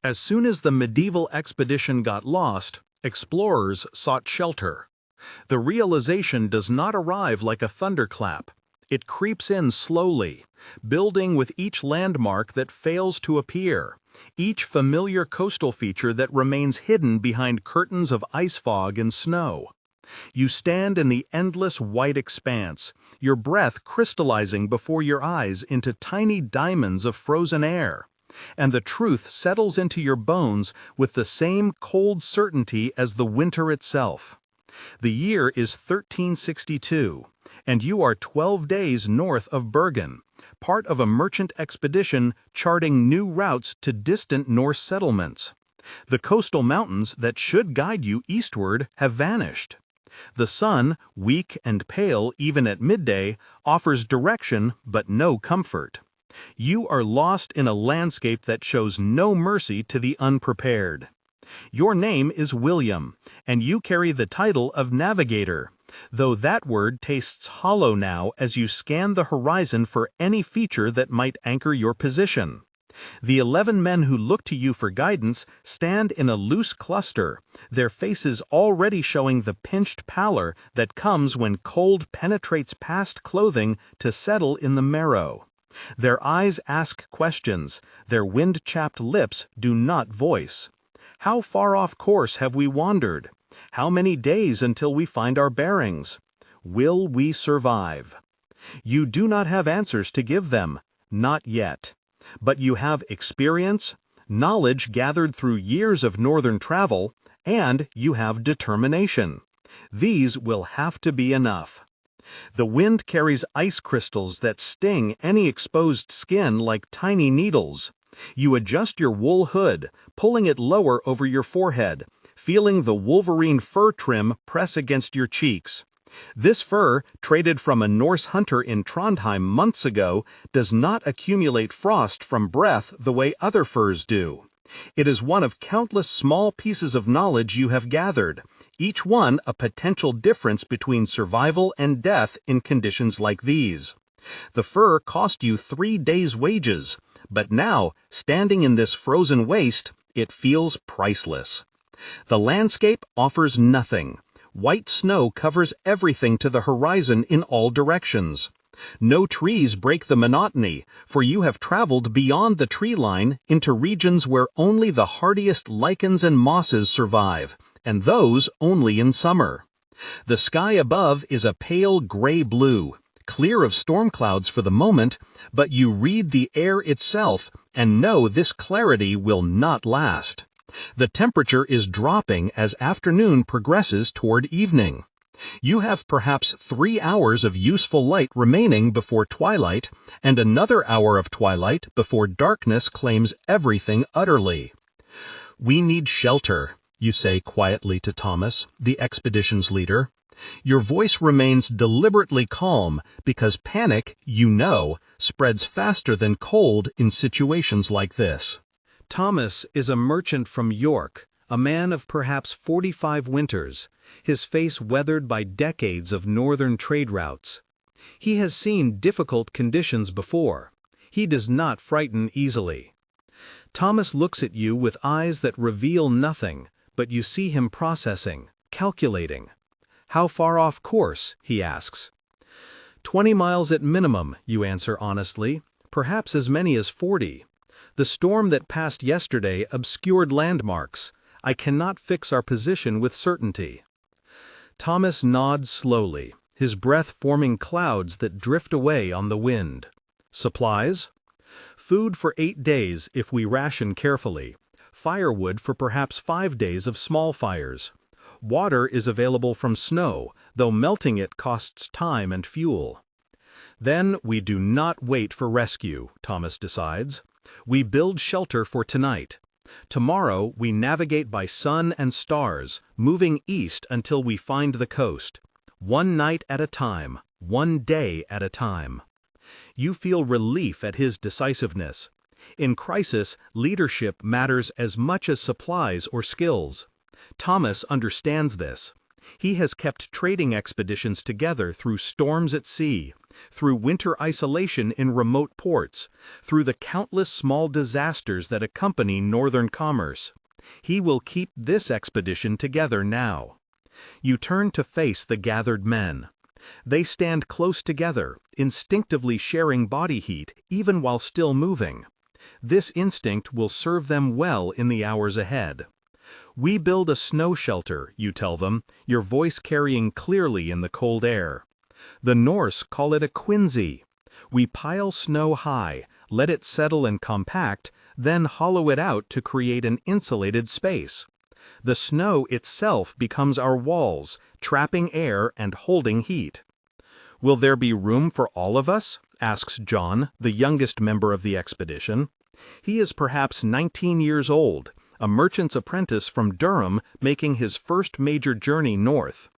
As soon as the medieval expedition got lost, explorers sought shelter. The realization does not arrive like a thunderclap. It creeps in slowly, building with each landmark that fails to appear, each familiar coastal feature that remains hidden behind curtains of ice fog and snow. You stand in the endless white expanse, your breath crystallizing before your eyes into tiny diamonds of frozen air, and the truth settles into your bones with the same cold certainty as the winter itself. The year is 1362, and you are 12 days north of Bergen, part of a merchant expedition charting new routes to distant Norse settlements. The coastal mountains that should guide you eastward have vanished. The sun, weak and pale even at midday, offers direction but no comfort. You are lost in a landscape that shows no mercy to the unprepared. Your name is William, and you carry the title of navigator, though that word tastes hollow now as you scan the horizon for any feature that might anchor your position. The 11 men who look to you for guidance stand in a loose cluster, their faces already showing the pinched pallor that comes when cold penetrates past clothing to settle in the marrow. Their eyes ask questions, their wind-chapped lips do not voice. How far off course have we wandered? How many days until we find our bearings? Will we survive? You do not have answers to give them, not yet. But you have experience, knowledge gathered through years of northern travel, and you have determination. These will have to be enough. The wind carries ice crystals that sting any exposed skin like tiny needles. You adjust your wool hood, pulling it lower over your forehead, feeling the wolverine fur trim press against your cheeks. This fur, traded from a Norse hunter in Trondheim months ago, does not accumulate frost from breath the way other furs do. It is one of countless small pieces of knowledge you have gathered, each one a potential difference between survival and death in conditions like these. The fur cost you 3 days' wages, but now, standing in this frozen waste, it feels priceless. The landscape offers nothing. White snow covers everything to the horizon in all directions. No trees break the monotony, for you have traveled beyond the tree line into regions where only the hardiest lichens and mosses survive, and those only in summer. The sky above is a pale gray blue, clear of storm clouds for the moment, but you read the air itself and know this clarity will not last. The temperature is dropping as afternoon progresses toward evening. You have perhaps 3 hours of useful light remaining before twilight, and another hour of twilight before darkness claims everything utterly. "We need shelter," you say quietly to Thomas, the expedition's leader. Your voice remains deliberately calm because panic, you know, spreads faster than cold in situations like this. Thomas is a merchant from York, a man of perhaps 45 winters, his face weathered by decades of northern trade routes. He has seen difficult conditions before. He does not frighten easily. Thomas looks at you with eyes that reveal nothing, but you see him processing, calculating. "How far off course?" he asks. 20 miles at minimum, you answer honestly, perhaps as many as 40. The storm that passed yesterday obscured landmarks. I cannot fix our position with certainty. Thomas nods slowly, his breath forming clouds that drift away on the wind. Supplies? Food for 8 days if we ration carefully. Firewood for perhaps 5 days of small fires. Water is available from snow, though melting it costs time and fuel. Then we do not wait for rescue, Thomas decides. We build shelter for tonight. Tomorrow we navigate by sun and stars, moving east until we find the coast. One night at a time, one day at a time. You feel relief at his decisiveness. In crisis, leadership matters as much as supplies or skills. Thomas understands this. He has kept trading expeditions together through storms at sea, through winter isolation in remote ports, through the countless small disasters that accompany northern commerce. He will keep this expedition together now. You turn to face the gathered men. They stand close together, instinctively sharing body heat even while still moving. This instinct will serve them well in the hours ahead. We build a snow shelter, you tell them, your voice carrying clearly in the cold air. The Norse call it a quinsey. We pile snow high, let it settle and compact, then hollow it out to create an insulated space. The snow itself becomes our walls, trapping air and holding heat. Will there be room for all of us? Asks John, the youngest member of the expedition. He is perhaps 19 years old, a merchant's apprentice from Durham making his first major journey north.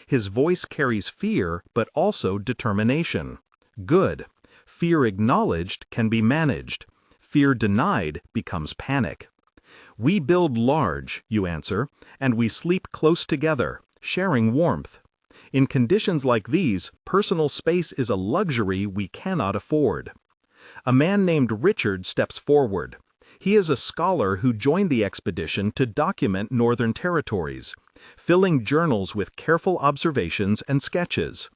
His voice carries fear but also determination. Good. Fear acknowledged can be managed. Fear denied becomes panic. We build large, you answer, and we sleep close together, sharing warmth. In conditions like these, personal space is a luxury we cannot afford. A man named Richard steps forward. He is a scholar who joined the expedition to document Northern Territories, filling journals with careful observations and sketches.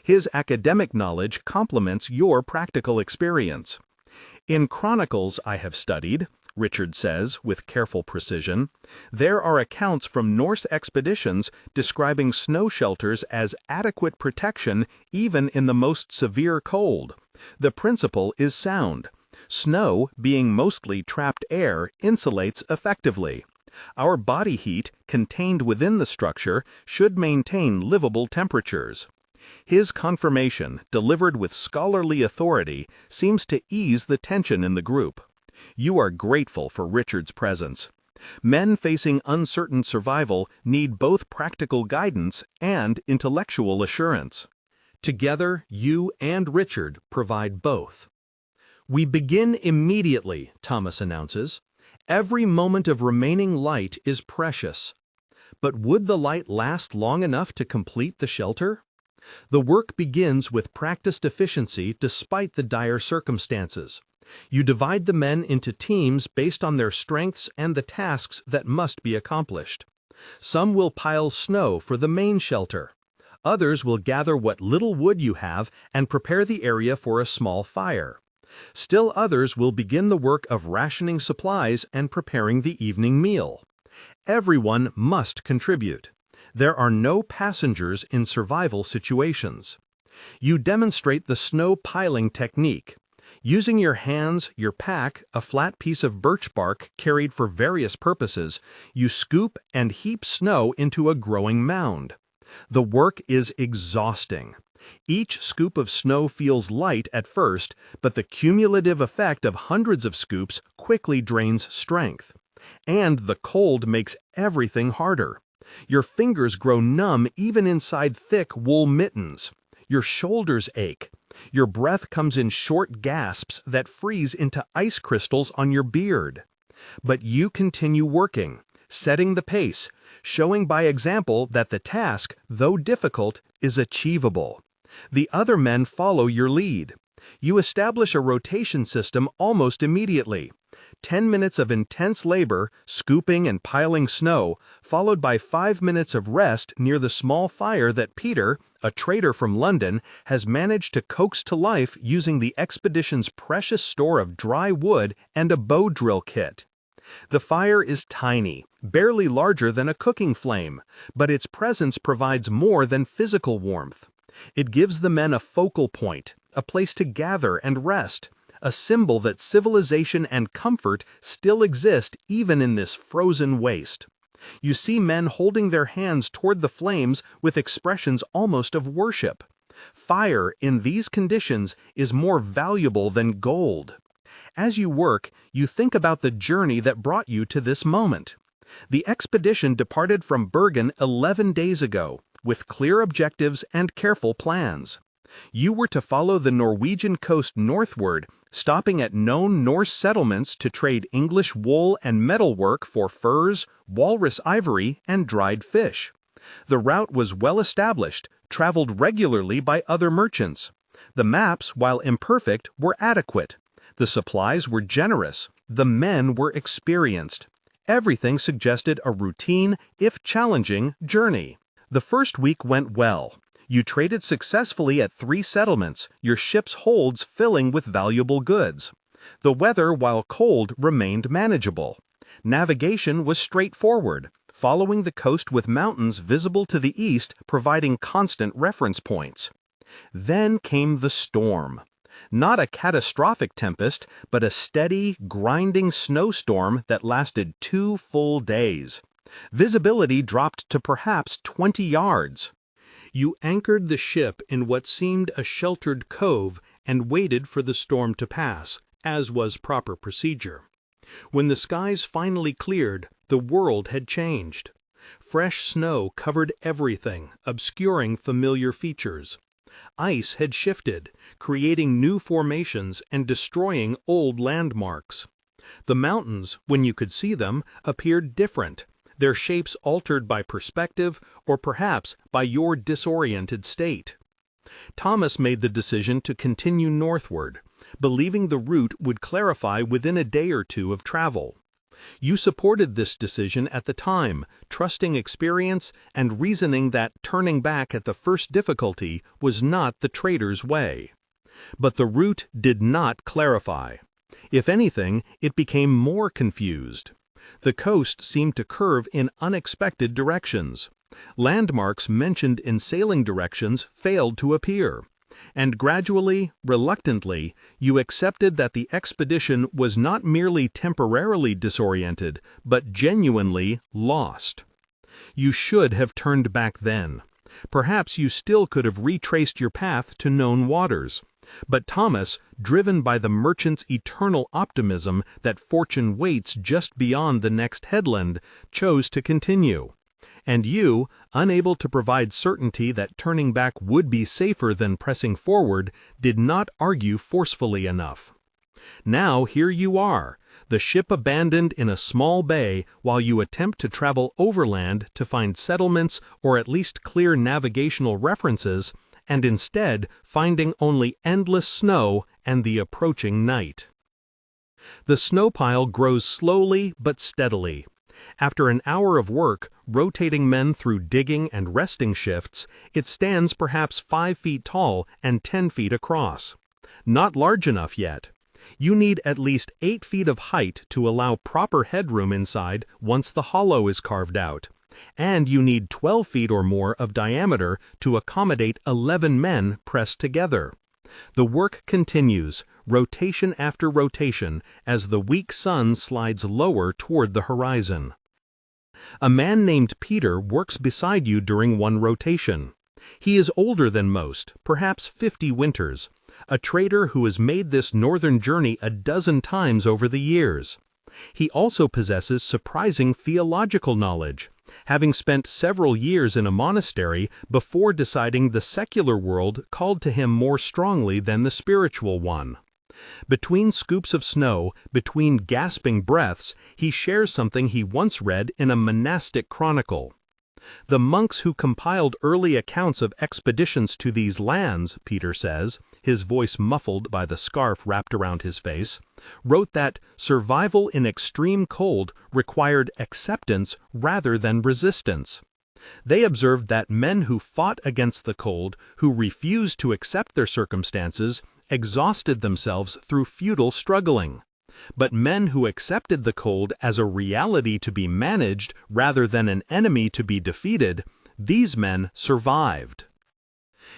His academic knowledge complements your practical experience. In chronicles I have studied, Richard says with careful precision, there are accounts from Norse expeditions describing snow shelters as adequate protection even in the most severe cold. The principle is sound. Snow, being mostly trapped air, insulates effectively. Our body heat, contained within the structure, should maintain livable temperatures. His confirmation, delivered with scholarly authority, seems to ease the tension in the group. You are grateful for Richard's presence. Men facing uncertain survival need both practical guidance and intellectual assurance. Together, you and Richard provide both. We begin immediately, Thomas announces. Every moment of remaining light is precious. But would the light last long enough to complete the shelter? The work begins with practiced efficiency despite the dire circumstances. You divide the men into teams based on their strengths and the tasks that must be accomplished. Some will pile snow for the main shelter. Others will gather what little wood you have and prepare the area for a small fire. Still others will begin the work of rationing supplies and preparing the evening meal. Everyone must contribute. There are no passengers in survival situations. You demonstrate the snow piling technique. Using your hands, your pack, a flat piece of birch bark carried for various purposes, you scoop and heap snow into a growing mound. The work is exhausting. Each scoop of snow feels light at first, but the cumulative effect of hundreds of scoops quickly drains strength. And the cold makes everything harder. Your fingers grow numb even inside thick wool mittens. Your shoulders ache. Your breath comes in short gasps that freeze into ice crystals on your beard. But you continue working, setting the pace, showing by example that the task, though difficult, is achievable. The other men follow your lead. You establish a rotation system almost immediately. 10 minutes of intense labor, scooping and piling snow, followed by 5 minutes of rest near the small fire that Peter, a trader from London, has managed to coax to life using the expedition's precious store of dry wood and a bow drill kit. The fire is tiny, barely larger than a cooking flame, but its presence provides more than physical warmth. It gives the men a focal point, a place to gather and rest, a symbol that civilization and comfort still exist even in this frozen waste. You see men holding their hands toward the flames with expressions almost of worship. Fire, in these conditions, is more valuable than gold. As you work, you think about the journey that brought you to this moment. The expedition departed from Bergen 11 days ago, with clear objectives and careful plans. You were to follow the Norwegian coast northward, stopping at known Norse settlements to trade English wool and metalwork for furs, walrus ivory, and dried fish. The route was well established, traveled regularly by other merchants. The maps, while imperfect, were adequate. The supplies were generous. The men were experienced. Everything suggested a routine, if challenging, journey. The first week went well. You traded successfully at 3 settlements, your ship's holds filling with valuable goods. The weather, while cold, remained manageable. Navigation was straightforward, following the coast with mountains visible to the east providing constant reference points. Then came the storm. Not a catastrophic tempest, but a steady, grinding snowstorm that lasted 2 full days. Visibility dropped to perhaps 20 yards. You anchored the ship in what seemed a sheltered cove and waited for the storm to pass, as was proper procedure. When the skies finally cleared, the world had changed. Fresh snow covered everything, obscuring familiar features. Ice had shifted, creating new formations and destroying old landmarks. The mountains, when you could see them, appeared different, their shapes altered by perspective or perhaps by your disoriented state. Thomas made the decision to continue northward, believing the route would clarify within a day or 2 of travel. You supported this decision at the time, trusting experience and reasoning that turning back at the first difficulty was not the trader's way. But the route did not clarify. If anything, it became more confused. The coast seemed to curve in unexpected directions. Landmarks mentioned in sailing directions failed to appear. And gradually, reluctantly, you accepted that the expedition was not merely temporarily disoriented, but genuinely lost. You should have turned back then. Perhaps you still could have retraced your path to known waters. But Thomas, driven by the merchant's eternal optimism that fortune waits just beyond the next headland, chose to continue. And you, unable to provide certainty that turning back would be safer than pressing forward, did not argue forcefully enough. Now here you are, the ship abandoned in a small bay while you attempt to travel overland to find settlements or at least clear navigational references, and instead finding only endless snow and the approaching night. The snow pile grows slowly but steadily. After an hour of work, rotating men through digging and resting shifts, it stands perhaps 5 feet tall and 10 feet across. Not large enough yet. You need at least 8 feet of height to allow proper headroom inside once the hollow is carved out. And you need 12 feet or more of diameter to accommodate 11 men pressed together. The work continues, rotation after rotation, as the weak sun slides lower toward the horizon. A man named Peter works beside you during one rotation. He is older than most, perhaps 50 winters, a trader who has made this northern journey a dozen times over the years. He also possesses surprising theological knowledge, having spent several years in a monastery before deciding the secular world called to him more strongly than the spiritual one. Between scoops of snow, between gasping breaths, he shares something he once read in a monastic chronicle. The monks who compiled early accounts of expeditions to these lands, Peter says, his voice muffled by the scarf wrapped around his face, wrote that survival in extreme cold required acceptance rather than resistance. They observed that men who fought against the cold, who refused to accept their circumstances, exhausted themselves through futile struggling. But men who accepted the cold as a reality to be managed rather than an enemy to be defeated, these men survived.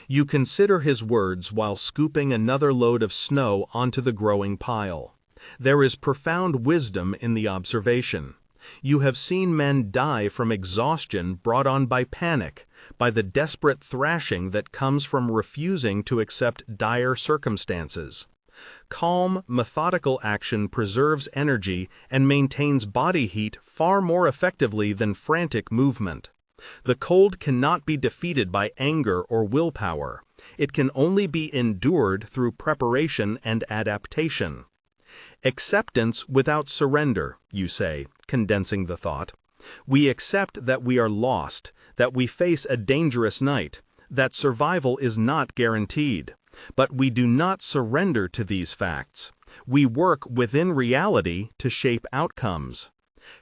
You consider his words while scooping another load of snow onto the growing pile. There is profound wisdom in the observation. You have seen men die from exhaustion brought on by panic, by the desperate thrashing that comes from refusing to accept dire circumstances. Calm, methodical action preserves energy and maintains body heat far more effectively than frantic movement. The cold cannot be defeated by anger or willpower. It can only be endured through preparation and adaptation. Acceptance without surrender, you say, condensing the thought. We accept that we are lost, that we face a dangerous night, that survival is not guaranteed. But we do not surrender to these facts. We work within reality to shape outcomes.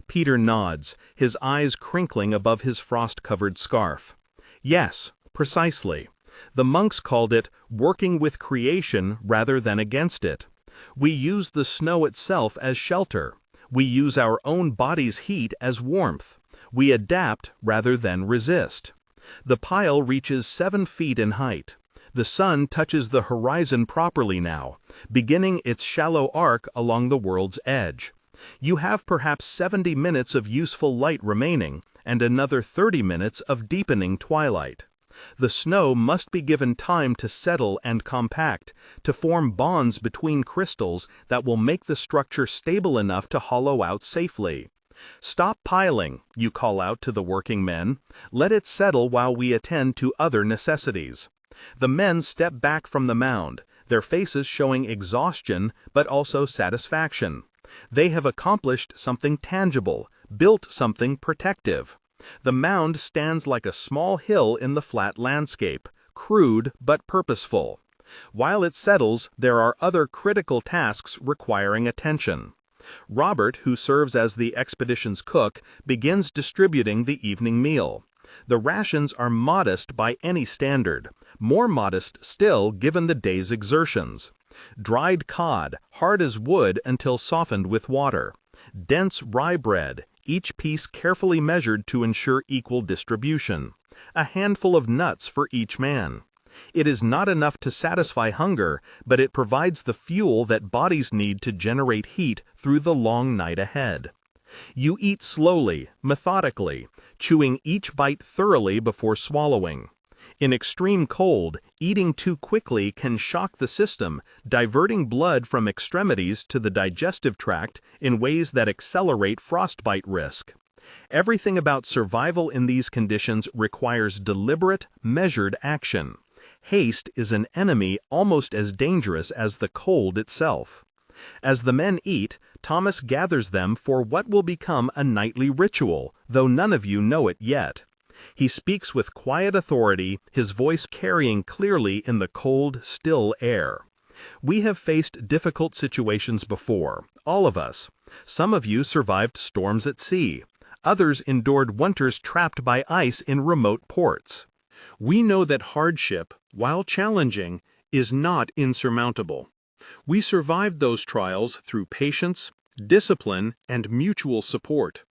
Peter nods, his eyes crinkling above his frost-covered scarf. Yes, precisely. The monks called it working with creation rather than against it. We use the snow itself as shelter. We use our own body's heat as warmth. We adapt rather than resist. The pile reaches 7 feet in height. The sun touches the horizon properly now, beginning its shallow arc along the world's edge. You have perhaps 70 minutes of useful light remaining, and another 30 minutes of deepening twilight. The snow must be given time to settle and compact, to form bonds between crystals that will make the structure stable enough to hollow out safely. Stop piling, you call out to the working men. Let it settle while we attend to other necessities. The men step back from the mound, their faces showing exhaustion but also satisfaction. They have accomplished something tangible, built something protective. The mound stands like a small hill in the flat landscape, crude but purposeful. While it settles, there are other critical tasks requiring attention. Robert, who serves as the expedition's cook, begins distributing the evening meal. The rations are modest by any standard, more modest still given the day's exertions. Dried cod, hard as wood until softened with water. Dense rye bread, each piece carefully measured to ensure equal distribution. A handful of nuts for each man. It is not enough to satisfy hunger, but it provides the fuel that bodies need to generate heat through the long night ahead. You eat slowly, methodically, chewing each bite thoroughly before swallowing. In extreme cold, eating too quickly can shock the system, diverting blood from extremities to the digestive tract in ways that accelerate frostbite risk. Everything about survival in these conditions requires deliberate, measured action. Haste is an enemy almost as dangerous as the cold itself. As the men eat, Thomas gathers them for what will become a nightly ritual, though none of you know it yet. He speaks with quiet authority, his voice carrying clearly in the cold, still air. We have faced difficult situations before, all of us. Some of you survived storms at sea. Others endured winters trapped by ice in remote ports. We know that hardship, while challenging, is not insurmountable. We survived those trials through patience, discipline, and mutual support.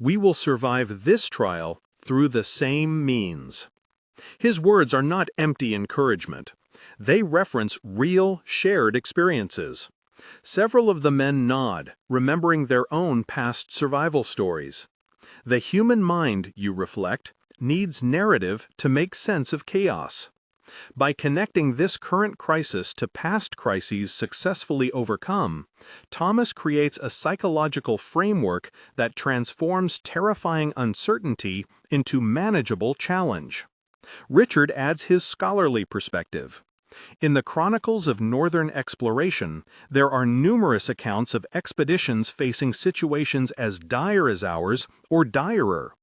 We will survive this trial through the same means. His words are not empty encouragement. They reference real, shared experiences. Several of the men nod, remembering their own past survival stories. The human mind, you reflect, needs narrative to make sense of chaos. By connecting this current crisis to past crises successfully overcome, Thomas creates a psychological framework that transforms terrifying uncertainty into manageable challenge. Richard adds his scholarly perspective. In the Chronicles of Northern Exploration, there are numerous accounts of expeditions facing situations as dire as ours or direr.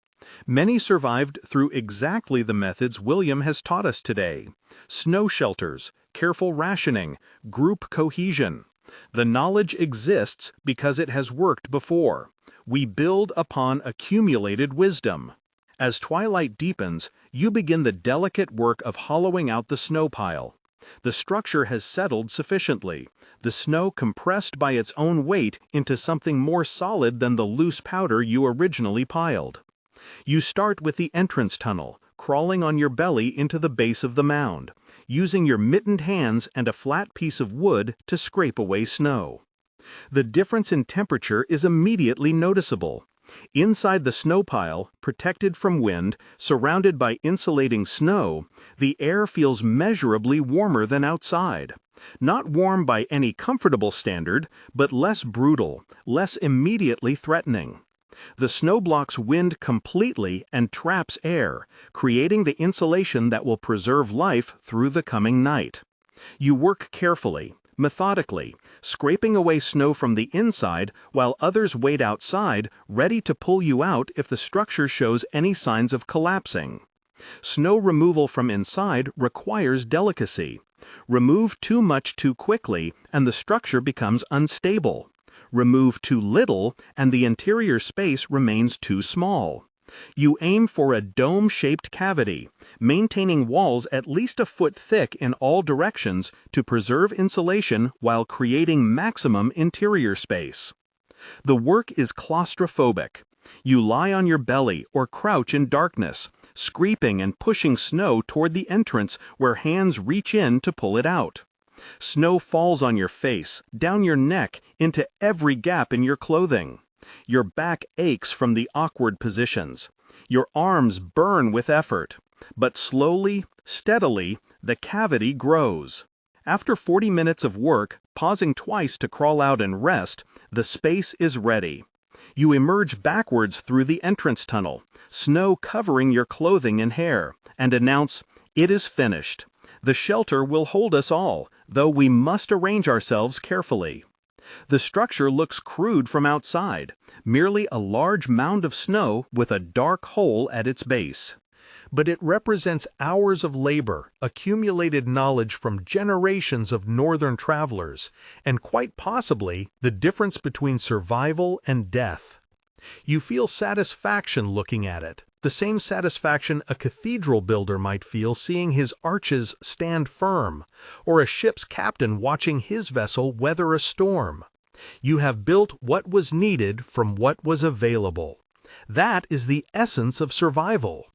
Many survived through exactly the methods William has taught us today: snow shelters, careful rationing, group cohesion. The knowledge exists because it has worked before. We build upon accumulated wisdom. As twilight deepens, you begin the delicate work of hollowing out the snow pile. The structure has settled sufficiently, the snow compressed by its own weight into something more solid than the loose powder you originally piled. You start with the entrance tunnel, crawling on your belly into the base of the mound, using your mittened hands and a flat piece of wood to scrape away snow. The difference in temperature is immediately noticeable. Inside the snow pile, protected from wind, surrounded by insulating snow, the air feels measurably warmer than outside. Not warm by any comfortable standard, but less brutal, less immediately threatening. The snow blocks wind completely and traps air, creating the insulation that will preserve life through the coming night. You work carefully, methodically, scraping away snow from the inside while others wait outside, ready to pull you out if the structure shows any signs of collapsing. Snow removal from inside requires delicacy. Remove too much too quickly, and the structure becomes unstable. Remove too little, and the interior space remains too small. You aim for a dome-shaped cavity, maintaining walls at least a foot thick in all directions to preserve insulation while creating maximum interior space. The work is claustrophobic. You lie on your belly or crouch in darkness, scraping and pushing snow toward the entrance where hands reach in to pull it out. Snow falls on your face, down your neck, into every gap in your clothing. Your back aches from the awkward positions. Your arms burn with effort. But slowly, steadily, the cavity grows. After 40 minutes of work, pausing twice to crawl out and rest, the space is ready. You emerge backwards through the entrance tunnel, snow covering your clothing and hair, and announce, "It is finished. The shelter will hold us all, though we must arrange ourselves carefully." The structure looks crude from outside, merely a large mound of snow with a dark hole at its base. But it represents hours of labor, accumulated knowledge from generations of northern travelers, and quite possibly the difference between survival and death. You feel satisfaction looking at it, the same satisfaction a cathedral builder might feel seeing his arches stand firm, or a ship's captain watching his vessel weather a storm. You have built what was needed from what was available. That is the essence of survival.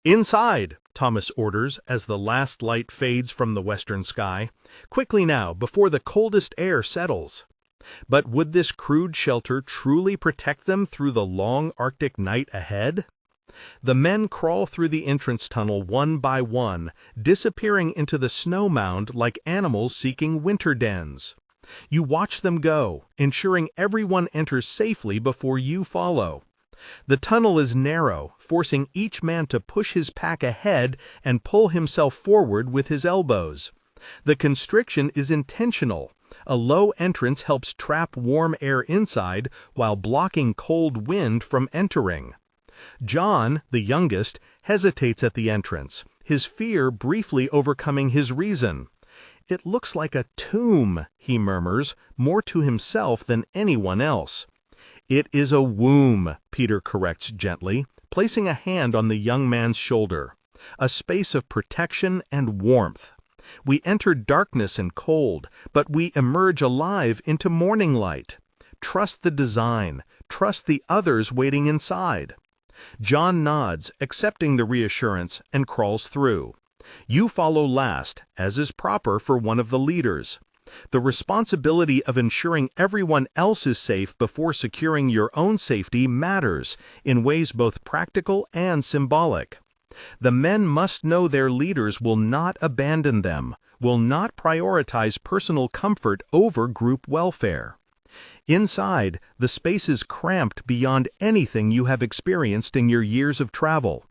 "Inside," Thomas orders as the last light fades from the western sky. "Quickly now, before the coldest air settles." But would this crude shelter truly protect them through the long Arctic night ahead? The men crawl through the entrance tunnel one by one, disappearing into the snow mound like animals seeking winter dens. You watch them go, ensuring everyone enters safely before you follow. The tunnel is narrow, forcing each man to push his pack ahead and pull himself forward with his elbows. The constriction is intentional. A low entrance helps trap warm air inside while blocking cold wind from entering. John, the youngest, hesitates at the entrance, his fear briefly overcoming his reason. "It looks like a tomb," he murmurs, more to himself than anyone else. "It is a womb," Peter corrects gently, placing a hand on the young man's shoulder. "A space of protection and warmth. We enter darkness and cold, but we emerge alive into morning light. Trust the design. Trust the others waiting inside." John nods, accepting the reassurance, and crawls through. You follow last, as is proper for one of the leaders. The responsibility of ensuring everyone else is safe before securing your own safety matters in ways both practical and symbolic. The men must know their leaders will not abandon them, will not prioritize personal comfort over group welfare. Inside, the space is cramped beyond anything you have experienced in your years of travel.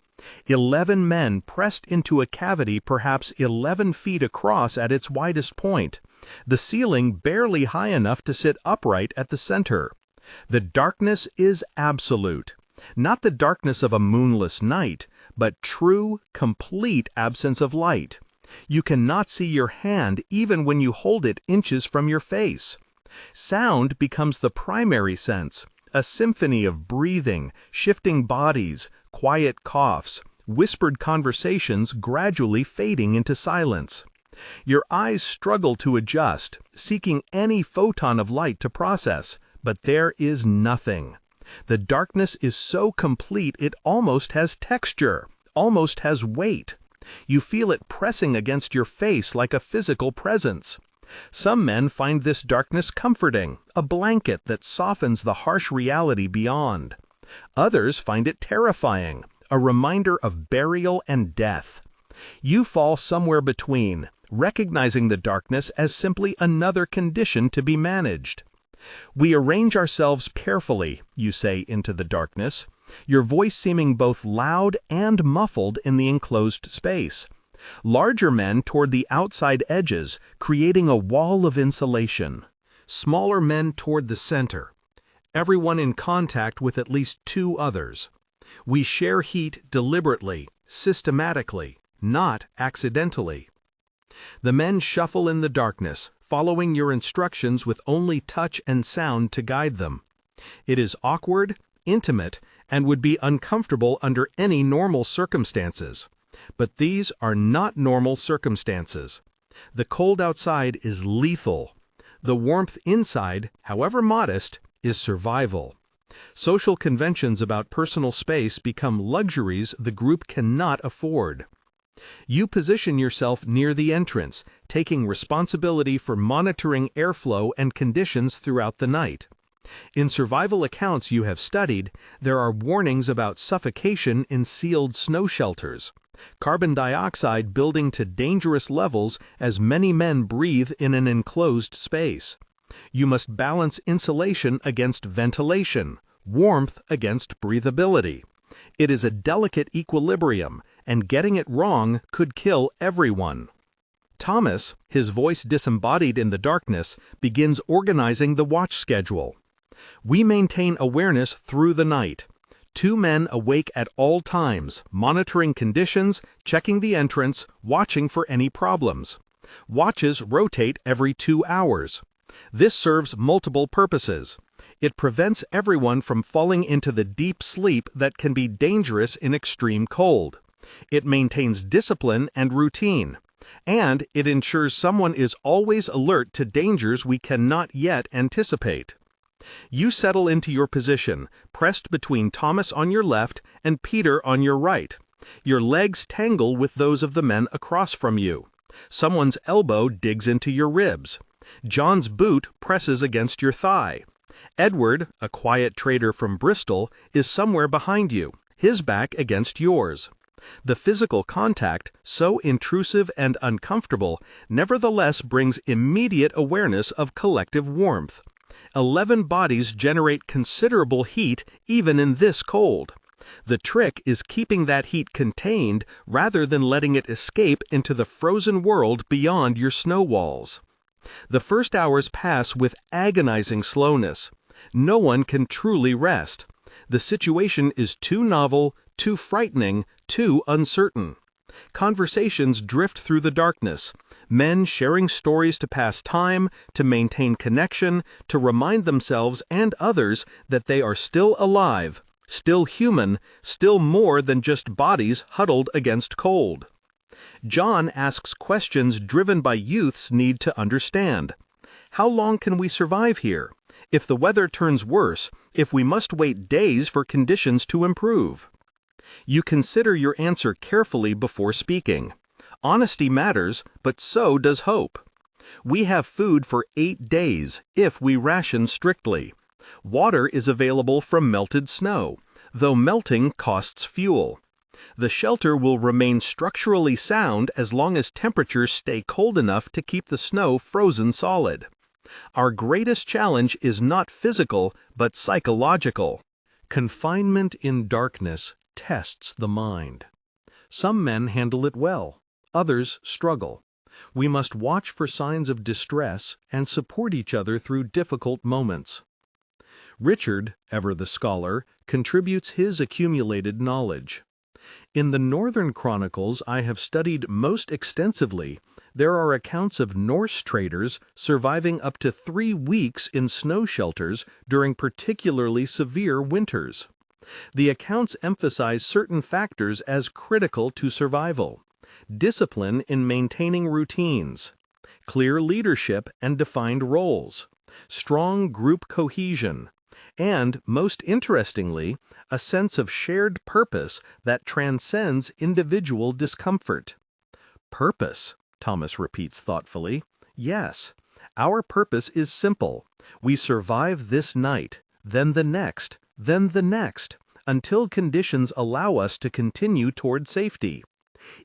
11 men pressed into a cavity perhaps 11 feet across at its widest point, the ceiling barely high enough to sit upright at the center. The darkness is absolute. Not the darkness of a moonless night, but true, complete absence of light. You cannot see your hand even when you hold it inches from your face. Sound becomes the primary sense, a symphony of breathing, shifting bodies, quiet coughs, whispered conversations gradually fading into silence. Your eyes struggle to adjust, seeking any photon of light to process, but there is nothing. The darkness is so complete it almost has texture, almost has weight. You feel it pressing against your face like a physical presence. Some men find this darkness comforting, a blanket that softens the harsh reality beyond. Others find it terrifying, a reminder of burial and death. You fall somewhere between, recognizing the darkness as simply another condition to be managed. "We arrange ourselves carefully," you say into the darkness, your voice seeming both loud and muffled in the enclosed space. Larger men toward the outside edges, creating a wall of insulation. Smaller men toward the center. Everyone in contact with at least 2 others. We share heat deliberately, systematically, not accidentally. The men shuffle in the darkness, following your instructions with only touch and sound to guide them. It is awkward, intimate, and would be uncomfortable under any normal circumstances. But these are not normal circumstances. The cold outside is lethal. The warmth inside, however modest, is survival. Social conventions about personal space become luxuries the group cannot afford. You position yourself near the entrance, taking responsibility for monitoring airflow and conditions throughout the night. In survival accounts you have studied, there are warnings about suffocation in sealed snow shelters, carbon dioxide building to dangerous levels as many men breathe in an enclosed space. You must balance insulation against ventilation, warmth against breathability. It is a delicate equilibrium, and getting it wrong could kill everyone. Thomas, his voice disembodied in the darkness, begins organizing the watch schedule. We maintain awareness through the night. 2 men awake at all times, monitoring conditions, checking the entrance, watching for any problems. Watches rotate every 2 hours. This serves multiple purposes. It prevents everyone from falling into the deep sleep that can be dangerous in extreme cold. It maintains discipline and routine. And it ensures someone is always alert to dangers we cannot yet anticipate. You settle into your position, pressed between Thomas on your left and Peter on your right. Your legs tangle with those of the men across from you. Someone's elbow digs into your ribs. John's boot presses against your thigh. Edward, a quiet trader from Bristol, is somewhere behind you, his back against yours. The physical contact, so intrusive and uncomfortable, nevertheless brings immediate awareness of collective warmth. 11 bodies generate considerable heat even in this cold. The trick is keeping that heat contained rather than letting it escape into the frozen world beyond your snow walls. The first hours pass with agonizing slowness. No one can truly rest. The situation is too novel, too frightening, too uncertain. Conversations drift through the darkness. Men sharing stories to pass time, to maintain connection, to remind themselves and others that they are still alive, still human, still more than just bodies huddled against cold. John asks questions driven by youth's need to understand. How long can we survive here? If the weather turns worse, if we must wait days for conditions to improve? You consider your answer carefully before speaking. Honesty matters, but so does hope. We have food for 8 days, if we ration strictly. Water is available from melted snow, though melting costs fuel. The shelter will remain structurally sound as long as temperatures stay cold enough to keep the snow frozen solid. Our greatest challenge is not physical, but psychological. Confinement in darkness tests the mind. Some men handle it well. Others struggle. We must watch for signs of distress and support each other through difficult moments. Richard, ever the scholar, contributes his accumulated knowledge. In the Northern Chronicles I have studied most extensively, there are accounts of Norse traders surviving up to 3 weeks in snow shelters during particularly severe winters. The accounts emphasize certain factors as critical to survival: discipline in maintaining routines, clear leadership and defined roles, strong group cohesion, and, most interestingly, a sense of shared purpose that transcends individual discomfort. Purpose, Thomas repeats thoughtfully. Yes, our purpose is simple. We survive this night, then the next, until conditions allow us to continue toward safety.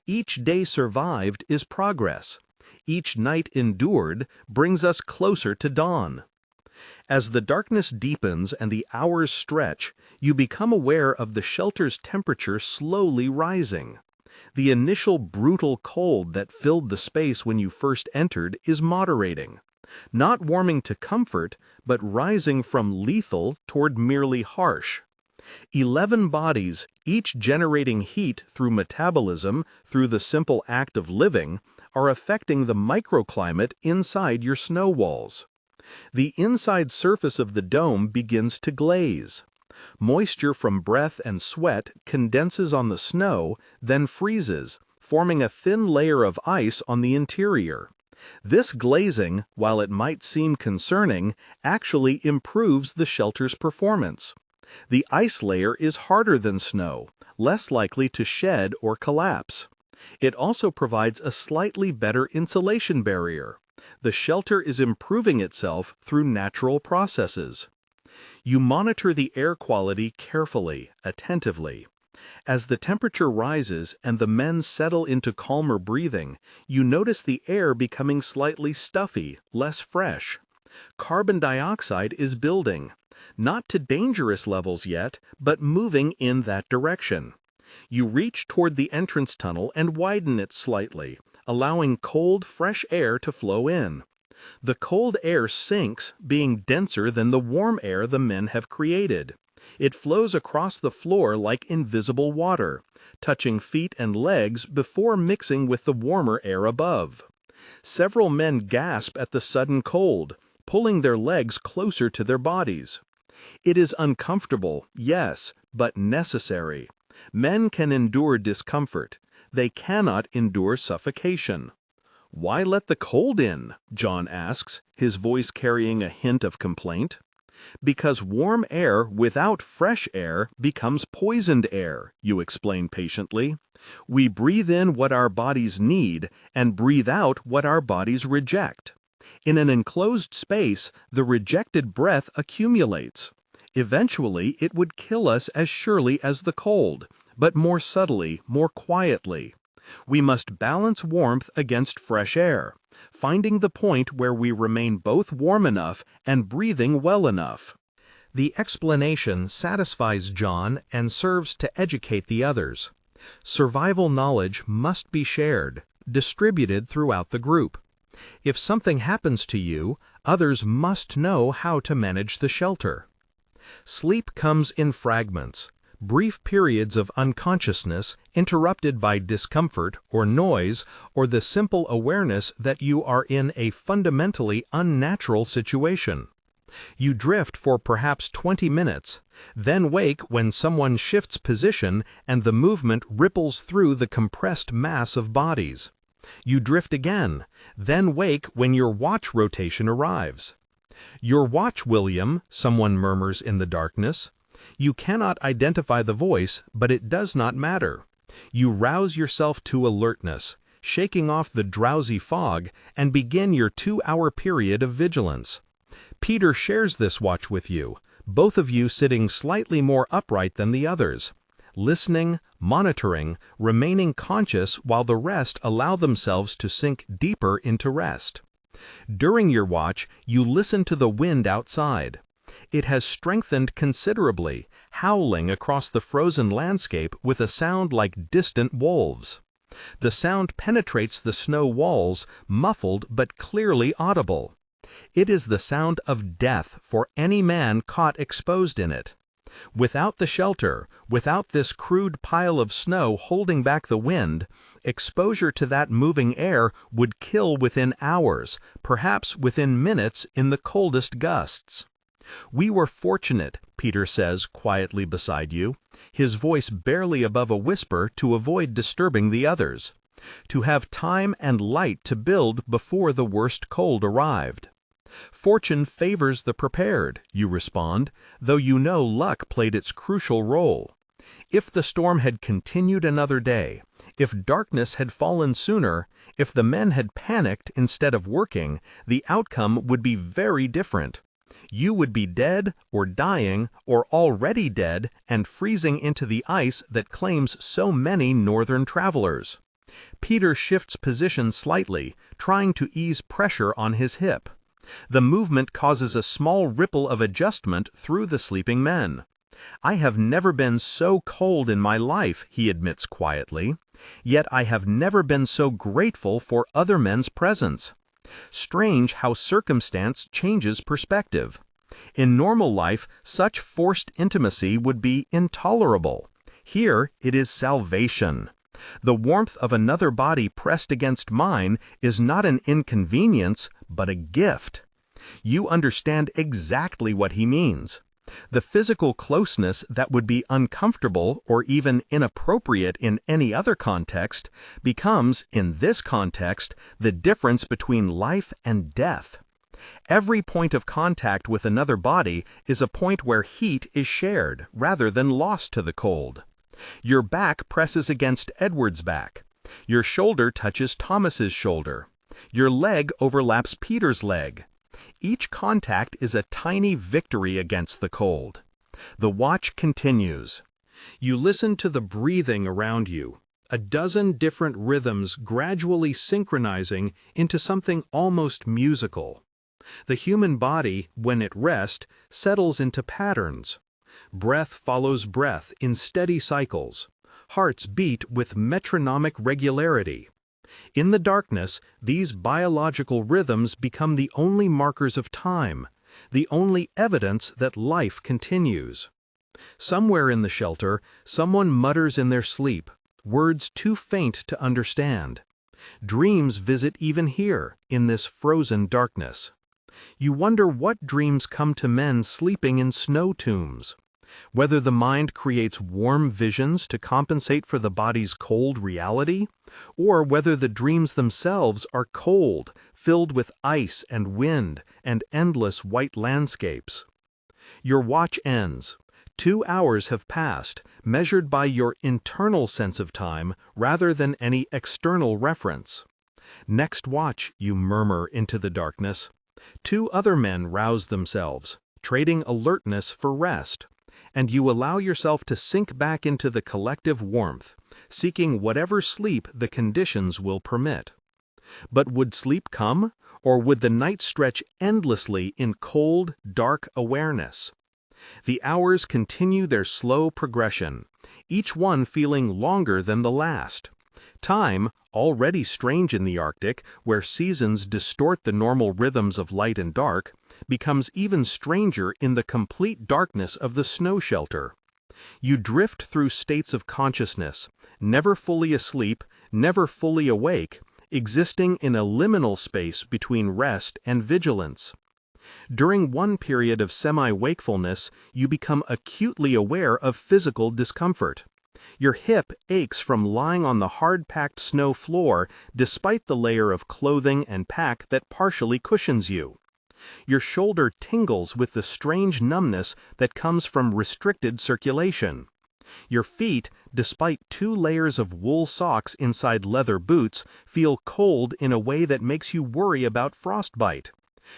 Each day survived is progress. Each night endured brings us closer to dawn. As the darkness deepens and the hours stretch, you become aware of the shelter's temperature slowly rising. The initial brutal cold that filled the space when you first entered is moderating, not warming to comfort, but rising from lethal toward merely harsh. 11 bodies, each generating heat through metabolism, through the simple act of living, are affecting the microclimate inside your snow walls. The inside surface of the dome begins to glaze. Moisture from breath and sweat condenses on the snow, then freezes, forming a thin layer of ice on the interior. This glazing, while it might seem concerning, actually improves the shelter's performance. The ice layer is harder than snow, less likely to shed or collapse. It also provides a slightly better insulation barrier. The shelter is improving itself through natural processes. You monitor the air quality carefully, attentively. As the temperature rises and the men settle into calmer breathing, you notice the air becoming slightly stuffy, less fresh. Carbon dioxide is building, not to dangerous levels yet, but moving in that direction. You reach toward the entrance tunnel and widen it slightly, allowing cold, fresh air to flow in. The cold air sinks, being denser than the warm air the men have created. It flows across the floor like invisible water, touching feet and legs before mixing with the warmer air above. Several men gasp at the sudden cold, pulling their legs closer to their bodies. It is uncomfortable, yes, but necessary. Men can endure discomfort. They cannot endure suffocation. "Why let the cold in?" John asks, his voice carrying a hint of complaint. "Because warm air without fresh air becomes poisoned air," you explain patiently. "We breathe in what our bodies need and breathe out what our bodies reject. In an enclosed space, the rejected breath accumulates. Eventually, it would kill us as surely as the cold, but more subtly, more quietly. We must balance warmth against fresh air, finding the point where we remain both warm enough and breathing well enough." The explanation satisfies John and serves to educate the others. Survival knowledge must be shared, distributed throughout the group. If something happens to you, others must know how to manage the shelter. Sleep comes in fragments. Brief periods of unconsciousness interrupted by discomfort or noise or the simple awareness that you are in a fundamentally unnatural situation. You drift for perhaps 20 minutes, then wake when someone shifts position and the movement ripples through the compressed mass of bodies. You drift again, then wake when your watch rotation arrives. "Your watch, William," someone murmurs in the darkness. You cannot identify the voice, but it does not matter. You rouse yourself to alertness, shaking off the drowsy fog, and begin your 2-hour period of vigilance. Peter shares this watch with you, both of you sitting slightly more upright than the others, listening, monitoring, remaining conscious while the rest allow themselves to sink deeper into rest. During your watch, you listen to the wind outside. It has strengthened considerably, howling across the frozen landscape with a sound like distant wolves. The sound penetrates the snow walls, muffled but clearly audible. It is the sound of death for any man caught exposed in it. Without the shelter, without this crude pile of snow holding back the wind, exposure to that moving air would kill within hours, perhaps within minutes in the coldest gusts. "We were fortunate," Peter says quietly beside you, his voice barely above a whisper to avoid disturbing the others, "to have time and light to build before the worst cold arrived." "Fortune favors the prepared," you respond, though you know luck played its crucial role. If the storm had continued another day, if darkness had fallen sooner, if the men had panicked instead of working, the outcome would be very different. You would be dead or dying or already dead and freezing into the ice that claims so many northern travelers. Peter shifts position slightly, trying to ease pressure on his hip. The movement causes a small ripple of adjustment through the sleeping men. "I have never been so cold in my life," he admits quietly, "yet I have never been so grateful for other men's presence." Strange how circumstance changes perspective. In normal life, such forced intimacy would be intolerable. Here, it is salvation. The warmth of another body pressed against mine is not an inconvenience, but a gift. You understand exactly what he means. The physical closeness that would be uncomfortable or even inappropriate in any other context becomes, in this context, the difference between life and death. Every point of contact with another body is a point where heat is shared rather than lost to the cold. Your back presses against Edward's back. Your shoulder touches Thomas's shoulder. Your leg overlaps Peter's leg. Each contact is a tiny victory against the cold. The watch continues. You listen to the breathing around you, a dozen different rhythms gradually synchronizing into something almost musical. The human body, when at rest, settles into patterns. Breath follows breath in steady cycles. Hearts beat with metronomic regularity. In the darkness, these biological rhythms become the only markers of time, the only evidence that life continues. Somewhere in the shelter, someone mutters in their sleep, words too faint to understand. Dreams visit even here, in this frozen darkness. You wonder what dreams come to men sleeping in snow tombs. Whether the mind creates warm visions to compensate for the body's cold reality, or whether the dreams themselves are cold, filled with ice and wind and endless white landscapes. Your watch ends. 2 hours have passed, measured by your internal sense of time rather than any external reference. Next watch, you murmur into the darkness. 2 other men rouse themselves, trading alertness for rest. And you allow yourself to sink back into the collective warmth, seeking whatever sleep the conditions will permit. But would sleep come, or would the night stretch endlessly in cold, dark awareness? The hours continue their slow progression, each one feeling longer than the last. Time, already strange in the Arctic, where seasons distort the normal rhythms of light and dark, becomes even stranger in the complete darkness of the snow shelter. You drift through states of consciousness, never fully asleep, never fully awake, existing in a liminal space between rest and vigilance. During one period of semi-wakefulness, you become acutely aware of physical discomfort. Your hip aches from lying on the hard-packed snow floor despite the layer of clothing and pack that partially cushions you. Your shoulder tingles with the strange numbness that comes from restricted circulation. Your feet, despite 2 layers of wool socks inside leather boots, feel cold in a way that makes you worry about frostbite.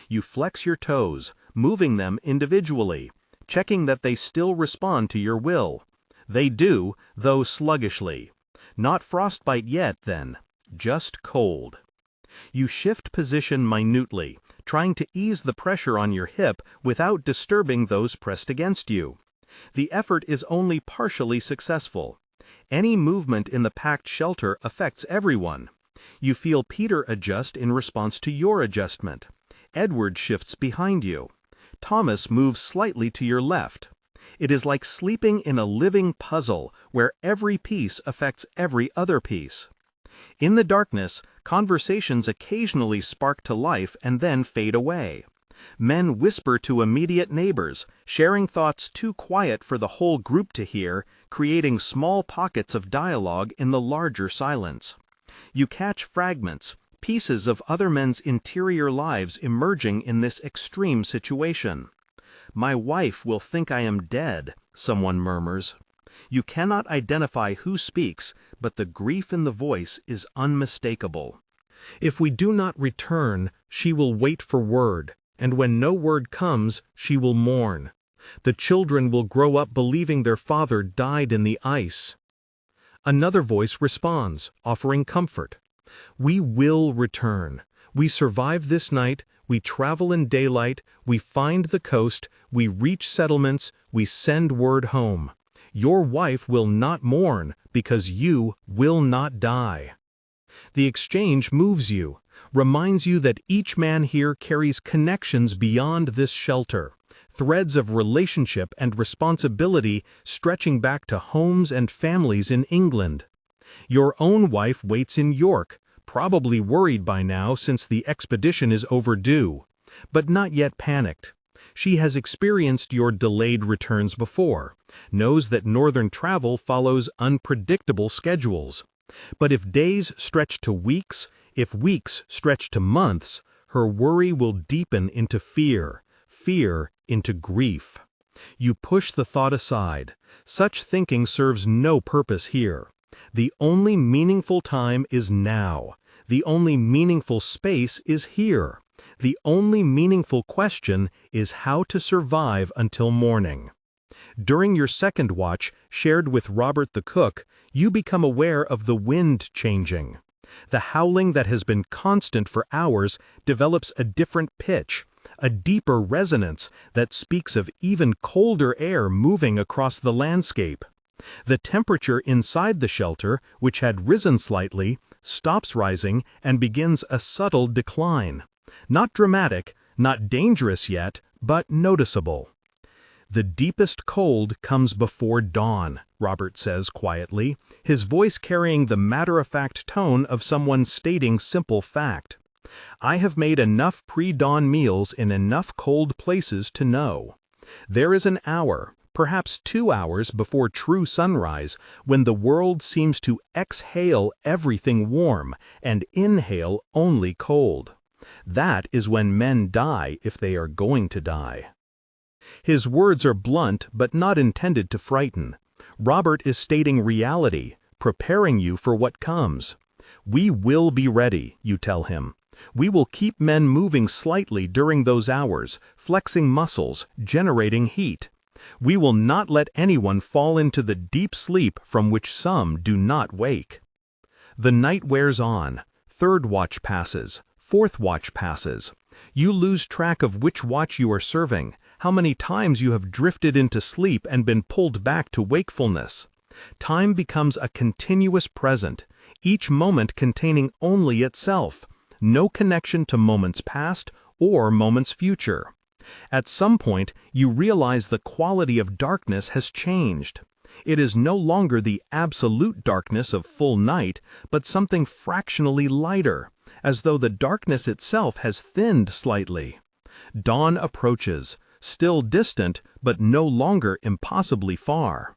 You flex your toes, moving them individually, checking that they still respond to your will. They do, though sluggishly. Not frostbite yet, then. Just cold. You shift position minutely, trying to ease the pressure on your hip without disturbing those pressed against you. The effort is only partially successful. Any movement in the packed shelter affects everyone. You feel Peter adjust in response to your adjustment. Edward shifts behind you. Thomas moves slightly to your left. It is like sleeping in a living puzzle where every piece affects every other piece. In the darkness, conversations occasionally spark to life and then fade away. Men whisper to immediate neighbors, sharing thoughts too quiet for the whole group to hear, creating small pockets of dialogue in the larger silence. You catch fragments, pieces of other men's interior lives emerging in this extreme situation. "My wife will think I am dead," someone murmurs. You cannot identify who speaks, but the grief in the voice is unmistakable. "If we do not return, she will wait for word, and when no word comes, she will mourn. The children will grow up believing their father died in the ice." Another voice responds, offering comfort. "We will return. We survive this night, we travel in daylight, we find the coast, we reach settlements, we send word home. Your wife will not mourn because you will not die." The exchange moves you, reminds you that each man here carries connections beyond this shelter, threads of relationship and responsibility stretching back to homes and families in England. Your own wife waits in York, probably worried by now since the expedition is overdue, but not yet panicked. She has experienced your delayed returns before, knows that northern travel follows unpredictable schedules. But if days stretch to weeks, if weeks stretch to months, her worry will deepen into fear, fear into grief. You push the thought aside. Such thinking serves no purpose here. The only meaningful time is now. The only meaningful space is here. The only meaningful question is how to survive until morning. During your second watch, shared with Robert the cook, you become aware of the wind changing. The howling that has been constant for hours develops a different pitch, a deeper resonance that speaks of even colder air moving across the landscape. The temperature inside the shelter, which had risen slightly, stops rising and begins a subtle decline. Not dramatic, not dangerous yet, but noticeable. The deepest cold comes before dawn, Robert says quietly, his voice carrying the matter-of-fact tone of someone stating simple fact. I have made enough pre-dawn meals in enough cold places to know. There is an hour, perhaps 2 hours before true sunrise, when the world seems to exhale everything warm and inhale only cold. That is when men die if they are going to die. His words are blunt but not intended to frighten. Robert is stating reality, preparing you for what comes. We will be ready, you tell him. We will keep men moving slightly during those hours, flexing muscles, generating heat. We will not let anyone fall into the deep sleep from which some do not wake. The night wears on. Third watch passes. Fourth watch passes. You lose track of which watch you are serving, how many times you have drifted into sleep and been pulled back to wakefulness. Time becomes a continuous present, each moment containing only itself, no connection to moments past or moments future. At some point, you realize the quality of darkness has changed. It is no longer the absolute darkness of full night, but something fractionally lighter, as though the darkness itself has thinned slightly. Dawn approaches, still distant, but no longer impossibly far.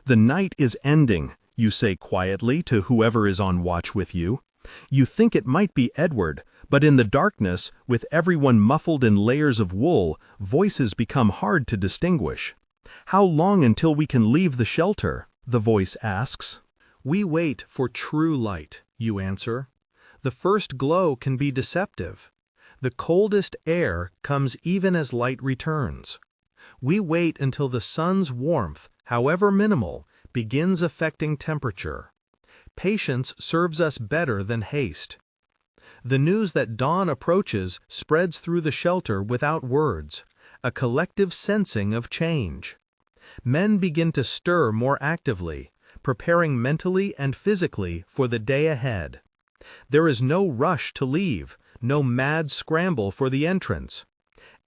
The night is ending, you say quietly to whoever is on watch with you. You think it might be Edward, but in the darkness, with everyone muffled in layers of wool, voices become hard to distinguish. How long until we can leave the shelter? The voice asks. We wait for true light, you answer. The first glow can be deceptive. The coldest air comes even as light returns. We wait until the sun's warmth, however minimal, begins affecting temperature. Patience serves us better than haste. The news that dawn approaches spreads through the shelter without words, a collective sensing of change. Men begin to stir more actively, preparing mentally and physically for the day ahead. There is no rush to leave, no mad scramble for the entrance.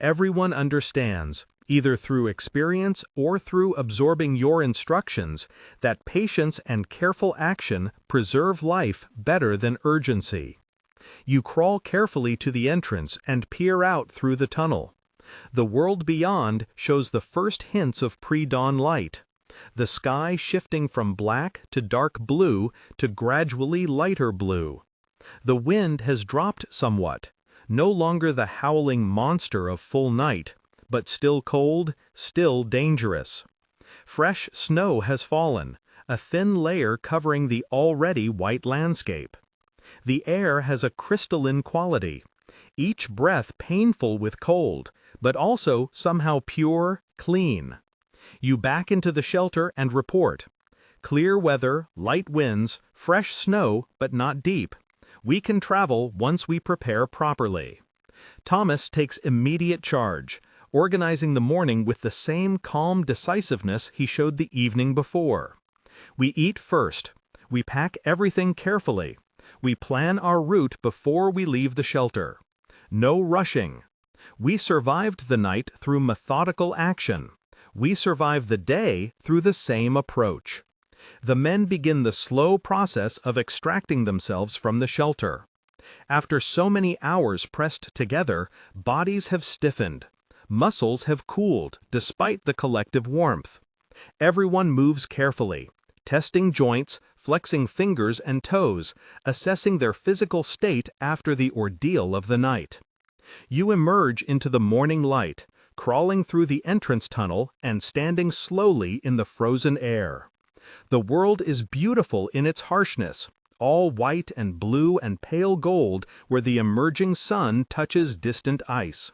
Everyone understands, either through experience or through absorbing your instructions, that patience and careful action preserve life better than urgency. You crawl carefully to the entrance and peer out through the tunnel. The world beyond shows the first hints of pre-dawn light, the sky shifting from black to dark blue to gradually lighter blue. The wind has dropped somewhat, no longer the howling monster of full night, but still cold, still dangerous. Fresh snow has fallen, a thin layer covering the already white landscape. The air has a crystalline quality, each breath painful with cold, but also somehow pure, clean. You back into the shelter and report. Clear weather, light winds, fresh snow, but not deep. We can travel once we prepare properly. Thomas takes immediate charge, organizing the morning with the same calm decisiveness he showed the evening before. We eat first. We pack everything carefully. We plan our route before we leave the shelter. No rushing. We survived the night through methodical action. We survive the day through the same approach. The men begin the slow process of extracting themselves from the shelter. After so many hours pressed together, bodies have stiffened. Muscles have cooled despite the collective warmth. Everyone moves carefully, testing joints, flexing fingers and toes, assessing their physical state after the ordeal of the night. You emerge into the morning light, crawling through the entrance tunnel and standing slowly in the frozen air. The world is beautiful in its harshness, all white and blue and pale gold where the emerging sun touches distant ice.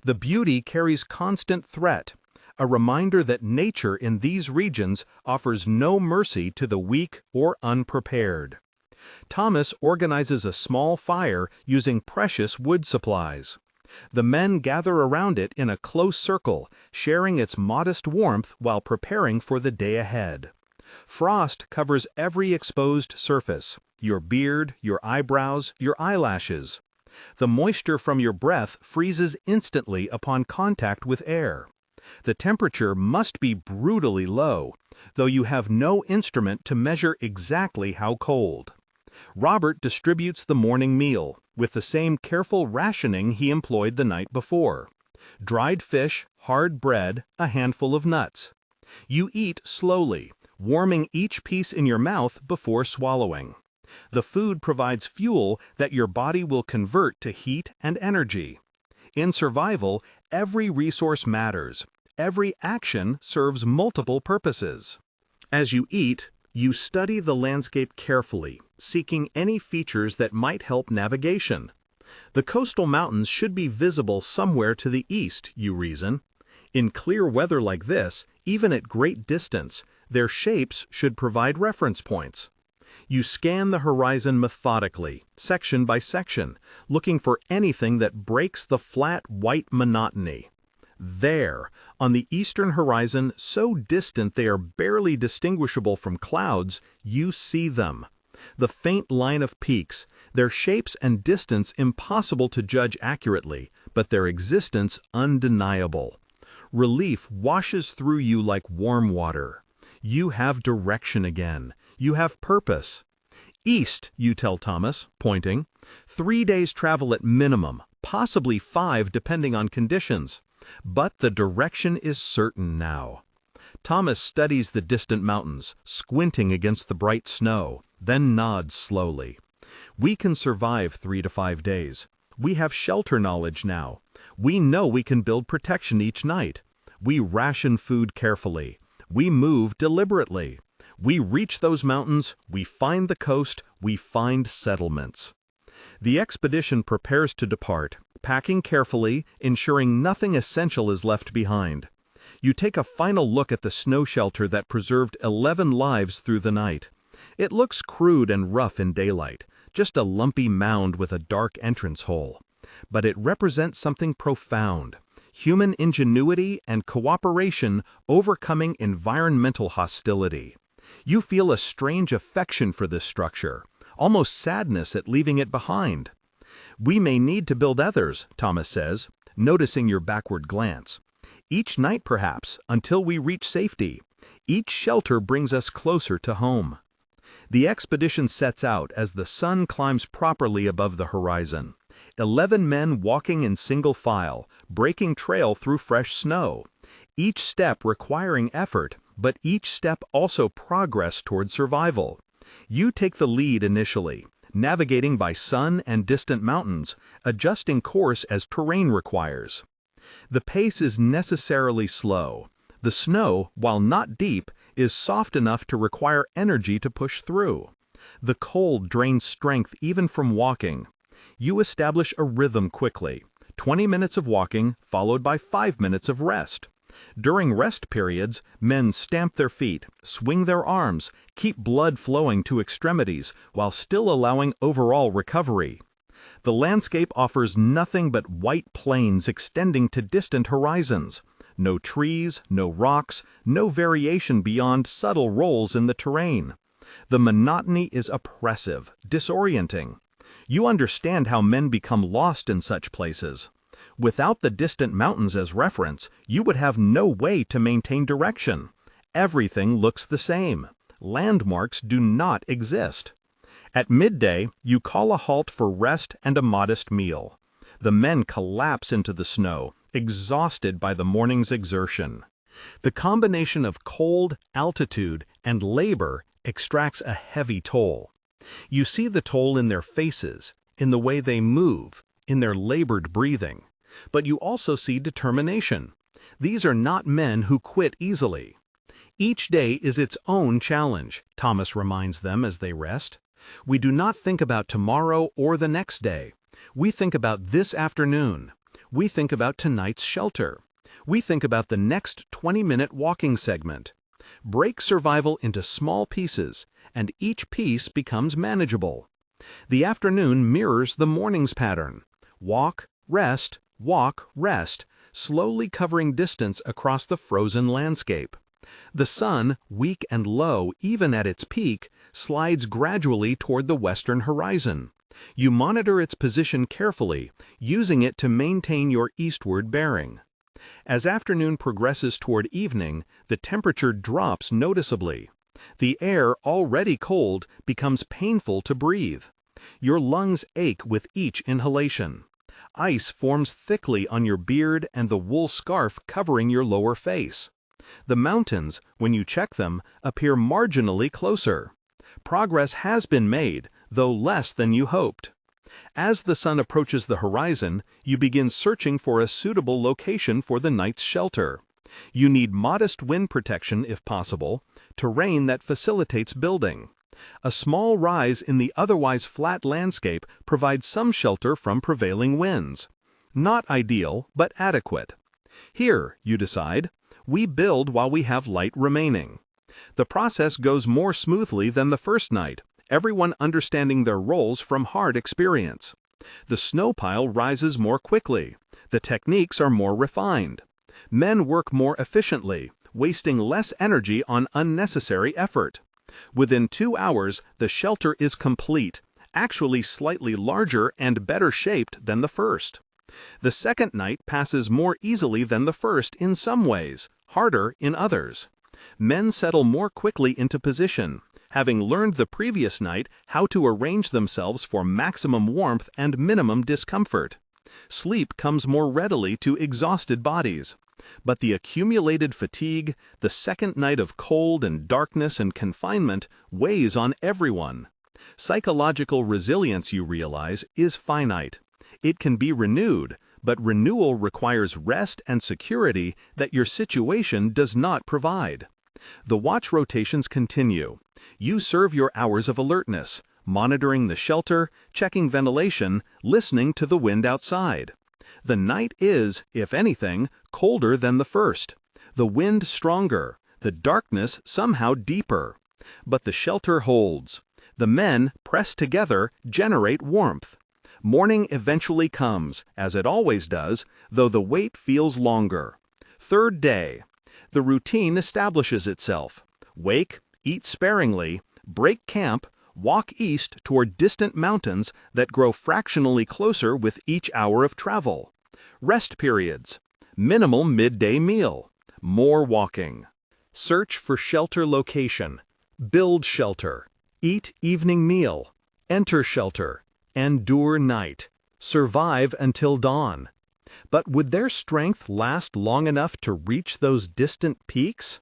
The beauty carries constant threat, a reminder that nature in these regions offers no mercy to the weak or unprepared. Thomas organizes a small fire using precious wood supplies. The men gather around it in a close circle, sharing its modest warmth while preparing for the day ahead. Frost covers every exposed surface, your beard, your eyebrows, your eyelashes. The moisture from your breath freezes instantly upon contact with air. The temperature must be brutally low, though you have no instrument to measure exactly how cold. Robert distributes the morning meal, with the same careful rationing he employed the night before. Dried fish, hard bread, a handful of nuts. You eat slowly, warming each piece in your mouth before swallowing. The food provides fuel that your body will convert to heat and energy. In survival, every resource matters. Every action serves multiple purposes. As you eat, you study the landscape carefully, seeking any features that might help navigation. The coastal mountains should be visible somewhere to the east, you reason. In clear weather like this, even at great distance, their shapes should provide reference points. You scan the horizon methodically, section by section, looking for anything that breaks the flat white monotony. There, on the eastern horizon, so distant they are barely distinguishable from clouds, you see them. The faint line of peaks, their shapes and distance impossible to judge accurately, but their existence undeniable. Relief washes through you like warm water. You have direction again. You have purpose. East, you tell Thomas, pointing. 3 days' travel at minimum, possibly 5 depending on conditions. But the direction is certain now. Thomas studies the distant mountains, squinting against the bright snow, then nods slowly. We can survive 3 to 5 days. We have shelter knowledge now. We know we can build protection each night. We ration food carefully. We move deliberately. We reach those mountains, we find the coast, we find settlements. The expedition prepares to depart, packing carefully, ensuring nothing essential is left behind. You take a final look at the snow shelter that preserved 11 lives through the night. It looks crude and rough in daylight, just a lumpy mound with a dark entrance hole. But it represents something profound. Human ingenuity and cooperation overcoming environmental hostility. You feel a strange affection for this structure, almost sadness at leaving it behind. We may need to build others, Thomas says, noticing your backward glance. Each night perhaps, until we reach safety. Each shelter brings us closer to home. The expedition sets out as the sun climbs properly above the horizon. 11 men walking in single file, breaking trail through fresh snow. Each step requiring effort, but each step also progress toward survival. You take the lead initially, navigating by sun and distant mountains, adjusting course as terrain requires. The pace is necessarily slow. The snow, while not deep, is soft enough to require energy to push through. The cold drains strength even from walking. You establish a rhythm quickly, 20 minutes of walking followed by 5 minutes of rest. During rest periods, men stamp their feet, swing their arms, keep blood flowing to extremities while still allowing overall recovery. The landscape offers nothing but white plains extending to distant horizons. No trees, no rocks, no variation beyond subtle rolls in the terrain. The monotony is oppressive, disorienting. You understand how men become lost in such places. Without the distant mountains as reference, you would have no way to maintain direction. Everything looks the same. Landmarks do not exist. At midday, you call a halt for rest and a modest meal. The men collapse into the snow, exhausted by the morning's exertion. The combination of cold, altitude, and labor extracts a heavy toll. You see the toll in their faces, in the way they move, in their labored breathing. But you also see determination. These are not men who quit easily. Each day is its own challenge, Thomas reminds them as they rest. We do not think about tomorrow or the next day. We think about this afternoon. We think about tonight's shelter. We think about the next 20-minute walking segment. Break survival into small pieces, and each piece becomes manageable. The afternoon mirrors the morning's pattern. Walk, rest, slowly covering distance across the frozen landscape. The sun, weak and low even at its peak, slides gradually toward the western horizon. You monitor its position carefully, using it to maintain your eastward bearing. As afternoon progresses toward evening, the temperature drops noticeably. The air, already cold, becomes painful to breathe. Your lungs ache with each inhalation. Ice forms thickly on your beard and the wool scarf covering your lower face. The mountains, when you check them, appear marginally closer. Progress has been made, though less than you hoped. As the sun approaches the horizon, you begin searching for a suitable location for the night's shelter. You need modest wind protection if possible, terrain that facilitates building. A small rise in the otherwise flat landscape provides some shelter from prevailing winds. Not ideal, but adequate. Here, you decide, we build while we have light remaining. The process goes more smoothly than the first night, everyone understanding their roles from hard experience. The snow pile rises more quickly. The techniques are more refined. Men work more efficiently, wasting less energy on unnecessary effort. Within 2 hours, the shelter is complete, actually slightly larger and better shaped than the first. The second night passes more easily than the first in some ways, harder in others. Men settle more quickly into position, having learned the previous night how to arrange themselves for maximum warmth and minimum discomfort. Sleep comes more readily to exhausted bodies. But the accumulated fatigue, the second night of cold and darkness and confinement, weighs on everyone. Psychological resilience, you realize, is finite. It can be renewed, but renewal requires rest and security that your situation does not provide. The watch rotations continue. You serve your hours of alertness, monitoring the shelter, checking ventilation, listening to the wind outside. The night is, if anything, colder than the first. The wind stronger, the darkness somehow deeper. But the shelter holds. The men, pressed together, generate warmth. Morning eventually comes, as it always does, though the wait feels longer. Third day. The routine establishes itself. Wake, eat sparingly, break camp, walk east toward distant mountains that grow fractionally closer with each hour of travel. Rest periods. Minimal midday meal. More walking. Search for shelter location. Build shelter. Eat evening meal. Enter shelter. Endure night. Survive until dawn. But would their strength last long enough to reach those distant peaks?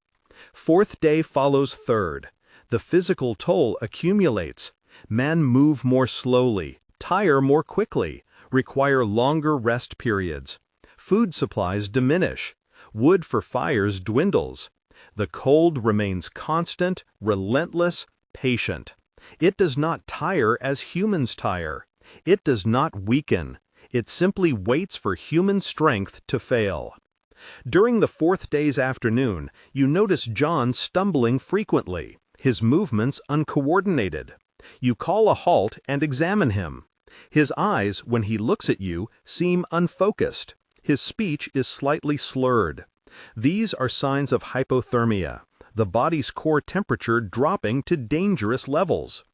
Fourth day follows third. The physical toll accumulates. Men move more slowly, tire more quickly, require longer rest periods. Food supplies diminish. Wood for fires dwindles. The cold remains constant, relentless, patient. It does not tire as humans tire. It does not weaken. It simply waits for human strength to fail. During the fourth day's afternoon, you notice John stumbling frequently, his movements uncoordinated. You call a halt and examine him. His eyes, when he looks at you, seem unfocused. His speech is slightly slurred. These are signs of hypothermia, the body's core temperature dropping to dangerous levels.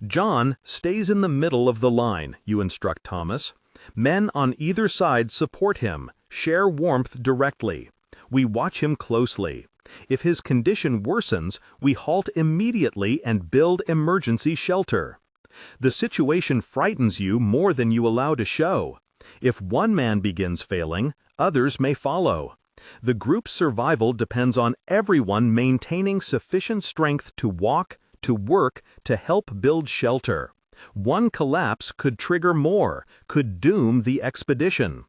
John stays in the middle of the line, you instruct Thomas. Men on either side support him, share warmth directly. We watch him closely. If his condition worsens, we halt immediately and build emergency shelter. The situation frightens you more than you allow to show. If one man begins failing, others may follow. The group's survival depends on everyone maintaining sufficient strength to walk, to work, to help build shelter. One collapse could trigger more, could doom the expedition.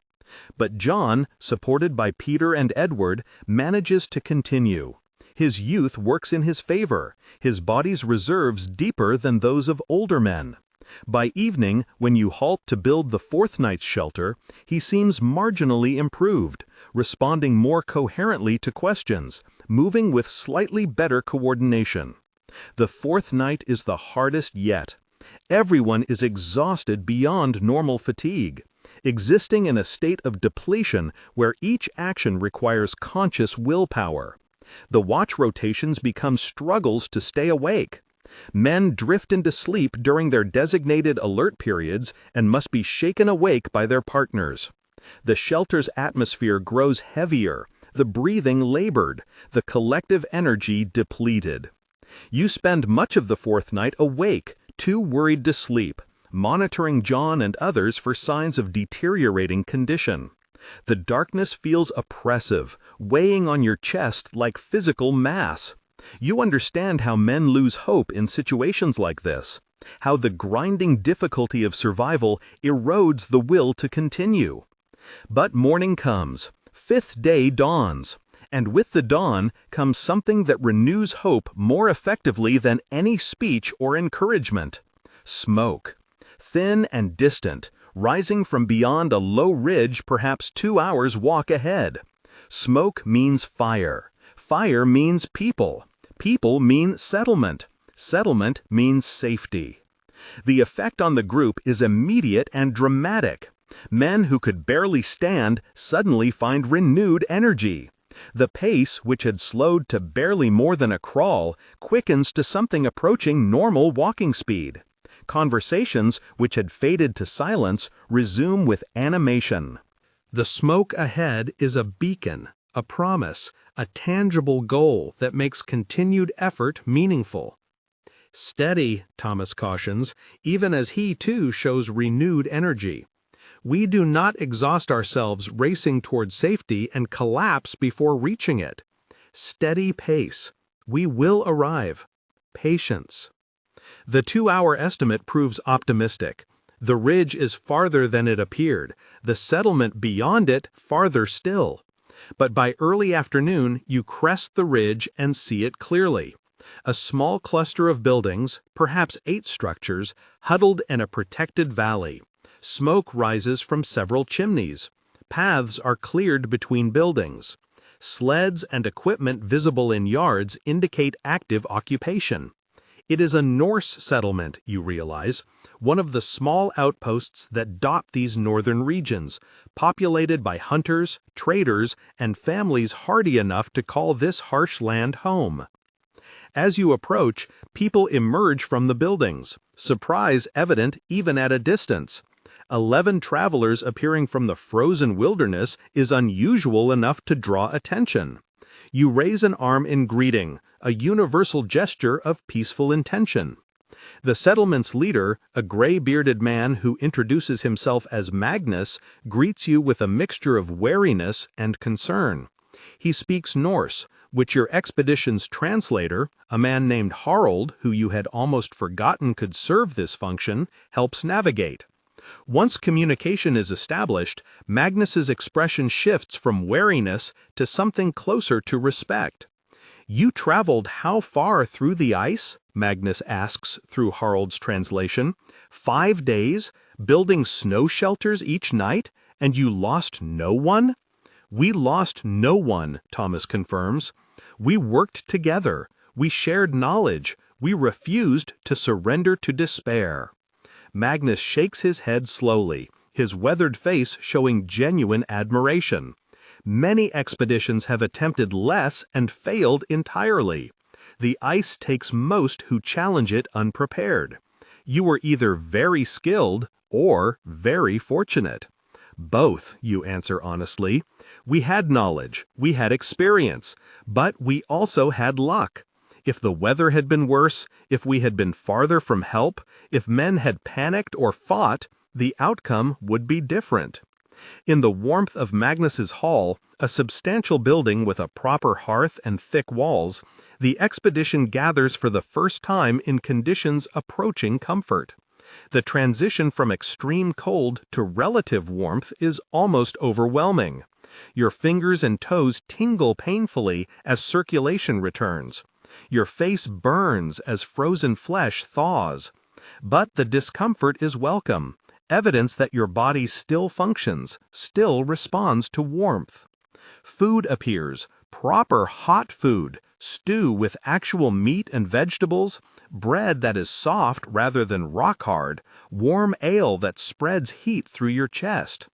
But John, supported by Peter and Edward, manages to continue. His youth works in his favor, his body's reserves deeper than those of older men. By evening, when you halt to build the fourth night's shelter, he seems marginally improved, responding more coherently to questions, moving with slightly better coordination. The fourth night is the hardest yet. Everyone is exhausted beyond normal fatigue, existing in a state of depletion where each action requires conscious willpower. The watch rotations become struggles to stay awake. Men drift into sleep during their designated alert periods and must be shaken awake by their partners. The shelter's atmosphere grows heavier, the breathing labored, the collective energy depleted. You spend much of the fourth night awake, too worried to sleep, monitoring John and others for signs of deteriorating condition. The darkness feels oppressive, weighing on your chest like physical mass. You understand how men lose hope in situations like this, how the grinding difficulty of survival erodes the will to continue. But morning comes, fifth day dawns, and with the dawn comes something that renews hope more effectively than any speech or encouragement. Smoke. Thin and distant, rising from beyond a low ridge perhaps 2 hours' walk ahead. Smoke means fire. Fire means people. People mean settlement. Settlement means safety. The effect on the group is immediate and dramatic. Men who could barely stand suddenly find renewed energy. The pace, which had slowed to barely more than a crawl, quickens to something approaching normal walking speed. Conversations, which had faded to silence, resume with animation. The smoke ahead is a beacon, a promise, a tangible goal that makes continued effort meaningful. Steady, Thomas cautions, even as he too shows renewed energy. We do not exhaust ourselves racing toward safety and collapse before reaching it. Steady pace. We will arrive. Patience. The 2-hour estimate proves optimistic. The ridge is farther than it appeared, the settlement beyond it farther still. But by early afternoon, you crest the ridge and see it clearly. A small cluster of buildings, perhaps 8 structures, huddled in a protected valley. Smoke rises from several chimneys. Paths are cleared between buildings. Sleds and equipment visible in yards indicate active occupation. It is a Norse settlement, you realize, one of the small outposts that dot these northern regions, populated by hunters, traders, and families hardy enough to call this harsh land home. As you approach, people emerge from the buildings, surprise evident even at a distance. 11 travelers appearing from the frozen wilderness is unusual enough to draw attention. You raise an arm in greeting, a universal gesture of peaceful intention. The settlement's leader, a gray-bearded man who introduces himself as Magnus, greets you with a mixture of wariness and concern. He speaks Norse, which your expedition's translator, a man named Harald, who you had almost forgotten could serve this function, helps navigate. Once communication is established, Magnus's expression shifts from wariness to something closer to respect. "You traveled how far through the ice?" Magnus asks through Harald's translation. "5 days, building snow shelters each night, and you lost no one?" "We lost no one," Thomas confirms. "We worked together. We shared knowledge. We refused to surrender to despair." Magnus shakes his head slowly, his weathered face showing genuine admiration. Many expeditions have attempted less and failed entirely. The ice takes most who challenge it unprepared. You were either very skilled or very fortunate. Both, you answer honestly. We had knowledge, we had experience, but we also had luck. If the weather had been worse, if we had been farther from help, if men had panicked or fought, the outcome would be different. In the warmth of Magnus's hall, a substantial building with a proper hearth and thick walls, the expedition gathers for the first time in conditions approaching comfort. The transition from extreme cold to relative warmth is almost overwhelming. Your fingers and toes tingle painfully as circulation returns. Your face burns as frozen flesh thaws. But the discomfort is welcome, evidence that your body still functions, still responds to warmth. Food appears, proper hot food, stew with actual meat and vegetables, bread that is soft rather than rock-hard, warm ale that spreads heat through your chest.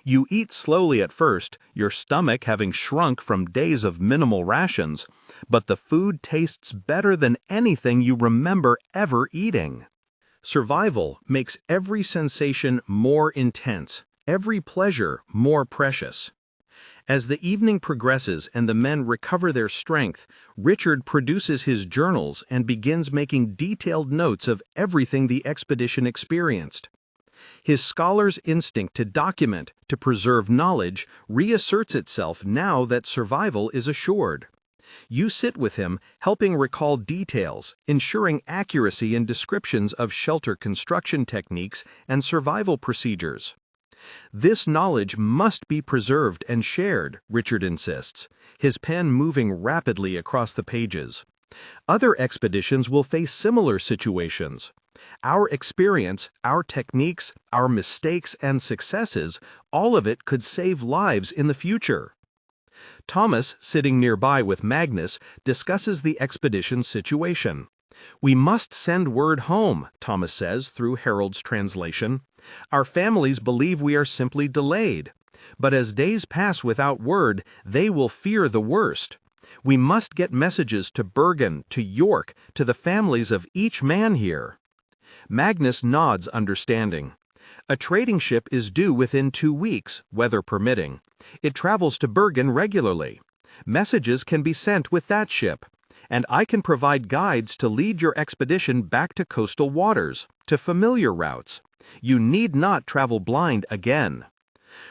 You eat slowly at first, your stomach having shrunk from days of minimal rations, but the food tastes better than anything you remember ever eating. Survival makes every sensation more intense, every pleasure more precious. As the evening progresses and the men recover their strength, Richard produces his journals and begins making detailed notes of everything the expedition experienced. His scholar's instinct to document, to preserve knowledge, reasserts itself now that survival is assured. You sit with him, helping recall details, ensuring accuracy in descriptions of shelter construction techniques and survival procedures. This knowledge must be preserved and shared, Richard insists, his pen moving rapidly across the pages. Other expeditions will face similar situations. Our experience, our techniques, our mistakes and successes, all of it could save lives in the future. Thomas, sitting nearby with Magnus, discusses the expedition's situation. "We must send word home," Thomas says through Harold's translation. "Our families believe we are simply delayed. But as days pass without word, they will fear the worst. We must get messages to Bergen, to York, to the families of each man here." Magnus nods understanding. A trading ship is due within 2 weeks, weather permitting. It travels to Bergen regularly. Messages can be sent with that ship. And I can provide guides to lead your expedition back to coastal waters, to familiar routes. You need not travel blind again.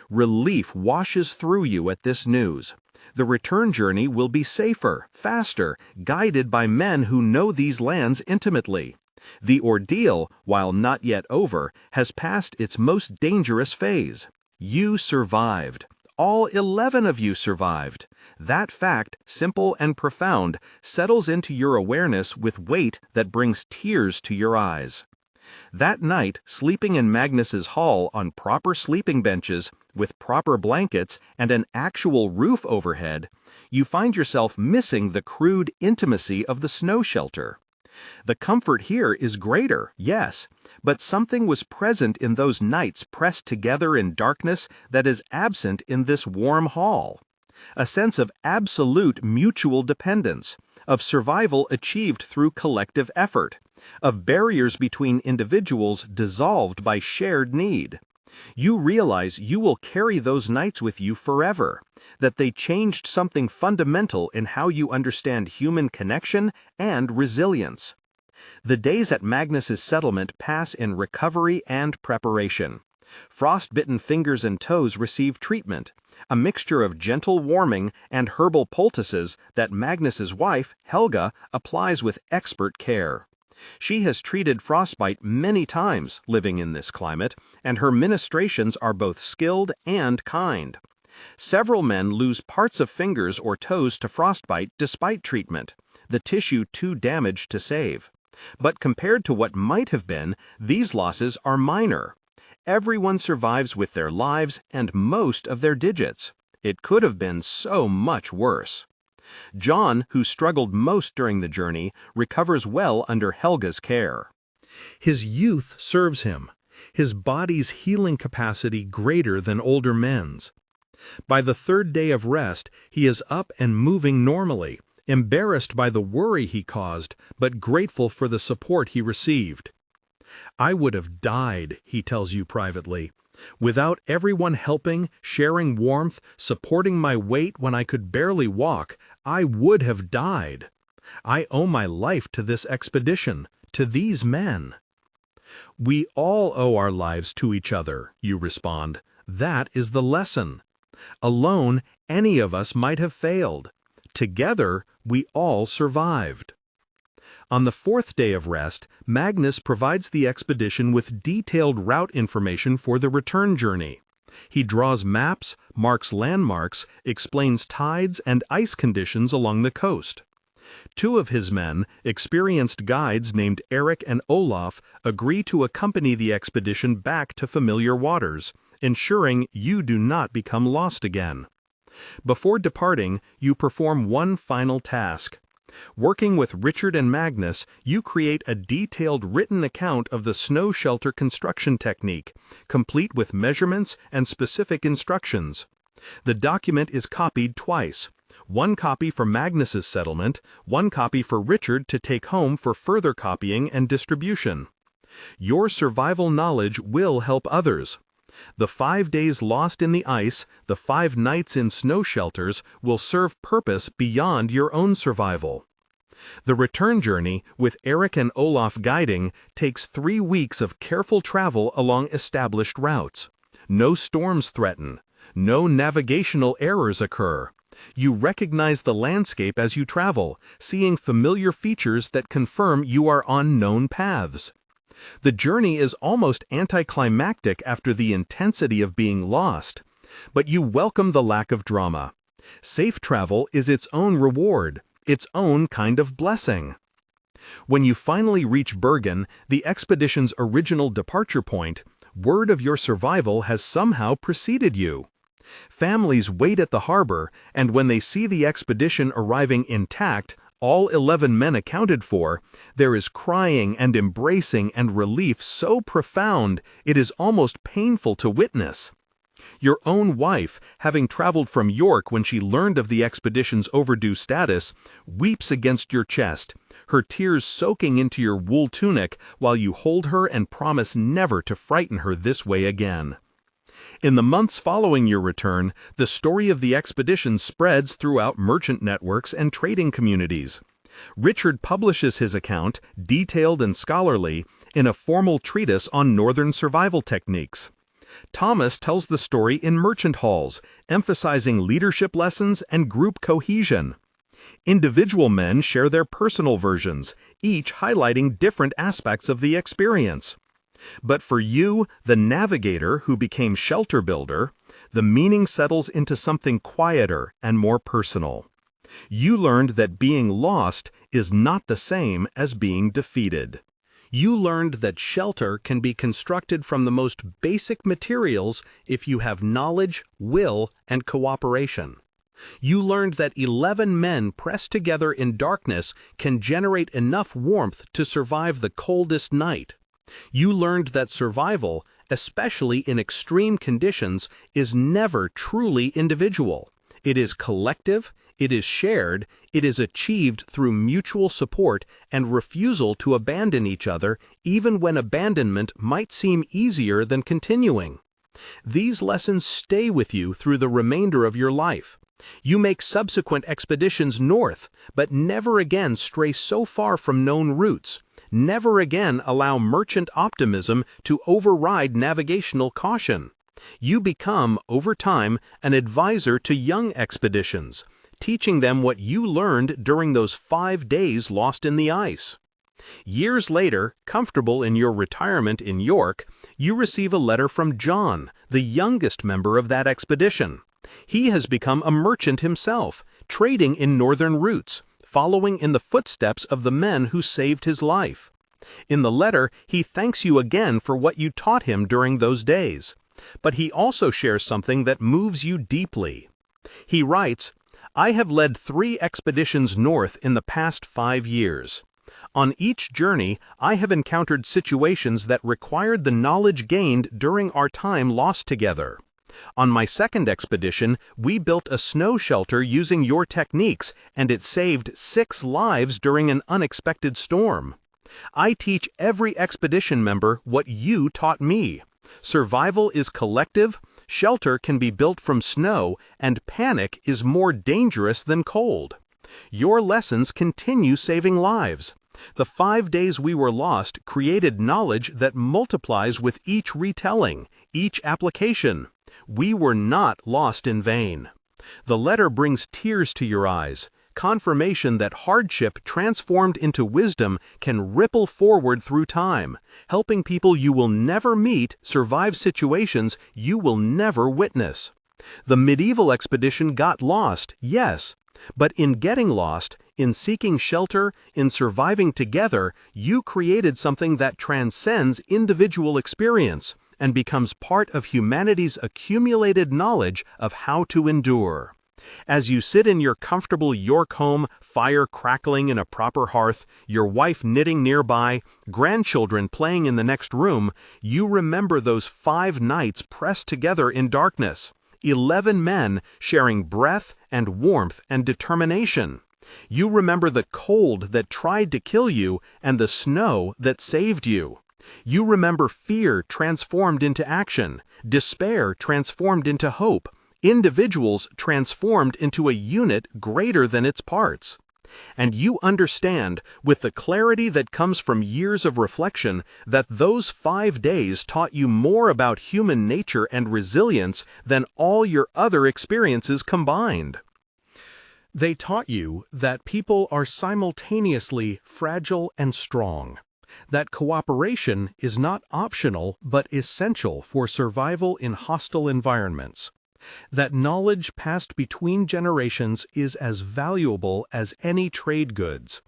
Relief washes through you at this news. The return journey will be safer, faster, guided by men who know these lands intimately. The ordeal, while not yet over, has passed its most dangerous phase. You survived. All 11 of you survived. That fact, simple and profound, settles into your awareness with weight that brings tears to your eyes. That night, sleeping in Magnus's hall on proper sleeping benches, with proper blankets and an actual roof overhead, you find yourself missing the crude intimacy of the snow shelter. The comfort here is greater, yes, but something was present in those nights pressed together in darkness that is absent in this warm hall. A sense of absolute mutual dependence, of survival achieved through collective effort, of barriers between individuals dissolved by shared need. You realize you will carry those nights with you forever, that they changed something fundamental in how you understand human connection and resilience. The days at Magnus's settlement pass in recovery and preparation. Frostbitten fingers and toes receive treatment, a mixture of gentle warming and herbal poultices that Magnus's wife, Helga, applies with expert care. She has treated frostbite many times living in this climate, and her ministrations are both skilled and kind. Several men lose parts of fingers or toes to frostbite despite treatment, the tissue too damaged to save. But compared to what might have been, these losses are minor. Everyone survives with their lives and most of their digits. It could have been so much worse. John, who struggled most during the journey, recovers well under Helga's care. His youth serves him, his body's healing capacity greater than older men's. By the 3rd day of rest, he is up and moving normally, embarrassed by the worry he caused, but grateful for the support he received. I would have died, he tells you privately. Without everyone helping, sharing warmth, supporting my weight when I could barely walk, I would have died. I owe my life to this expedition, to these men. We all owe our lives to each other, you respond. That is the lesson. Alone, any of us might have failed. Together, we all survived. On the fourth day of rest, Magnus provides the expedition with detailed route information for the return journey. He draws maps, marks landmarks, explains tides and ice conditions along the coast. Two of his men, experienced guides named Eric and Olaf, agree to accompany the expedition back to familiar waters, ensuring you do not become lost again. Before departing, you perform one final task. Working with Richard and Magnus, you create a detailed written account of the snow shelter construction technique, complete with measurements and specific instructions. The document is copied twice. One copy for Magnus's settlement, one copy for Richard to take home for further copying and distribution. Your survival knowledge will help others. The 5 days lost in the ice, the 5 nights in snow shelters will serve purpose beyond your own survival. The return journey, with Eric and Olaf guiding, takes 3 weeks of careful travel along established routes. No storms threaten. No navigational errors occur. You recognize the landscape as you travel, seeing familiar features that confirm you are on known paths. The journey is almost anticlimactic after the intensity of being lost, but you welcome the lack of drama. Safe travel is its own reward, its own kind of blessing. When you finally reach Bergen, the expedition's original departure point, word of your survival has somehow preceded you. Families wait at the harbor, and when they see the expedition arriving intact, all 11 men accounted for, there is crying and embracing and relief so profound it is almost painful to witness. Your own wife, having traveled from York when she learned of the expedition's overdue status, weeps against your chest, her tears soaking into your wool tunic while you hold her and promise never to frighten her this way again. In the months following your return, the story of the expedition spreads throughout merchant networks and trading communities. Richard publishes his account, detailed and scholarly, in a formal treatise on northern survival techniques. Thomas tells the story in merchant halls, emphasizing leadership lessons and group cohesion. Individual men share their personal versions, each highlighting different aspects of the experience. But for you, the navigator who became shelter builder, the meaning settles into something quieter and more personal. You learned that being lost is not the same as being defeated. You learned that shelter can be constructed from the most basic materials if you have knowledge, will, and cooperation. You learned that 11 men pressed together in darkness can generate enough warmth to survive the coldest night. You learned that survival, especially in extreme conditions, is never truly individual. It is collective, it is shared, it is achieved through mutual support and refusal to abandon each other, even when abandonment might seem easier than continuing. These lessons stay with you through the remainder of your life. You make subsequent expeditions north, but never again stray so far from known routes. Never again allow merchant optimism to override navigational caution. You become, over time, an advisor to young expeditions, teaching them what you learned during those 5 days lost in the ice. Years later, comfortable in your retirement in York, you receive a letter from John, the youngest member of that expedition. He has become a merchant himself, trading in northern routes, following in the footsteps of the men who saved his life. In the letter, he thanks you again for what you taught him during those days. But he also shares something that moves you deeply. He writes, "I have led 3 expeditions north in the past 5 years. On each journey, I have encountered situations that required the knowledge gained during our time lost together. On my second expedition, we built a snow shelter using your techniques, and it saved 6 lives during an unexpected storm. I teach every expedition member what you taught me. Survival is collective, shelter can be built from snow, and panic is more dangerous than cold. Your lessons continue saving lives. The 5 days we were lost created knowledge that multiplies with each retelling, each application. We were not lost in vain. The letter brings tears to your eyes, confirmation that hardship transformed into wisdom can ripple forward through time, helping people you will never meet survive situations you will never witness. The medieval expedition got lost, yes, but in getting lost, in seeking shelter, in surviving together, you created something that transcends individual experience and becomes part of humanity's accumulated knowledge of how to endure. As you sit in your comfortable York home, fire crackling in a proper hearth, your wife knitting nearby, grandchildren playing in the next room, you remember those 5 nights pressed together in darkness. 11 men sharing breath and warmth and determination. You remember the cold that tried to kill you and the snow that saved you. You remember fear transformed into action, despair transformed into hope, individuals transformed into a unit greater than its parts. And you understand, with the clarity that comes from years of reflection, that those 5 days taught you more about human nature and resilience than all your other experiences combined. They taught you that people are simultaneously fragile and strong, that cooperation is not optional but essential for survival in hostile environments, that knowledge passed between generations is as valuable as any trade goods,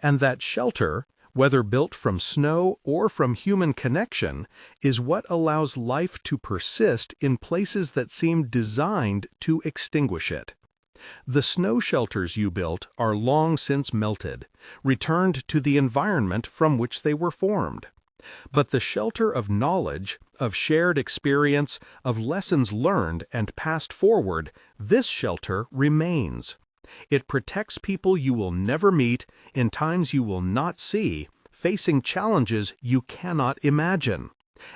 and that shelter, whether built from snow or from human connection, is what allows life to persist in places that seem designed to extinguish it. The snow shelters you built are long since melted, returned to the environment from which they were formed. But the shelter of knowledge, of shared experience, of lessons learned and passed forward, this shelter remains. It protects people you will never meet, in times you will not see, facing challenges you cannot imagine.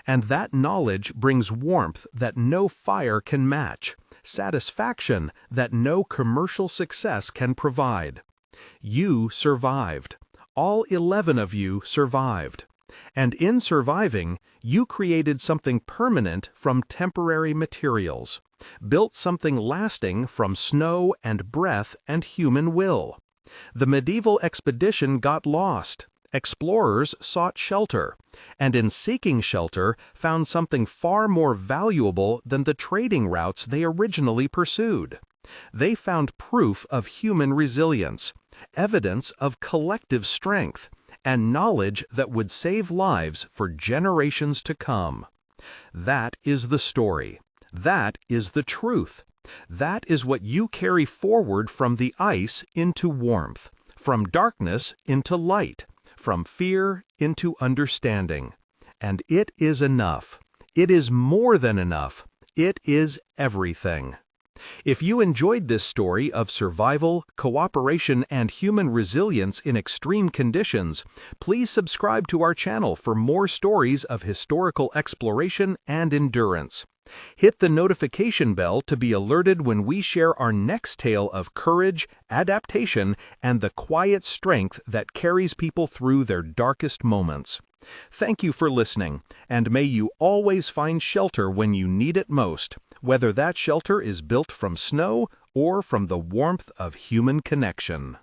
And that knowledge brings warmth that no fire can match, satisfaction that no commercial success can provide. You survived. All 11 of you survived. And in surviving, you created something permanent from temporary materials, built something lasting from snow and breath and human will. The medieval expedition got lost. Explorers sought shelter, and in seeking shelter found something far more valuable than the trading routes they originally pursued. They found proof of human resilience, evidence of collective strength, and knowledge that would save lives for generations to come. That is the story. That is the truth. That is what you carry forward from the ice into warmth, from darkness into light, from fear into understanding. And it is enough. It is more than enough. It is everything. If you enjoyed this story of survival, cooperation, and human resilience in extreme conditions, please subscribe to our channel for more stories of historical exploration and endurance. Hit the notification bell to be alerted when we share our next tale of courage, adaptation, and the quiet strength that carries people through their darkest moments. Thank you for listening, and may you always find shelter when you need it most, whether that shelter is built from snow or from the warmth of human connection.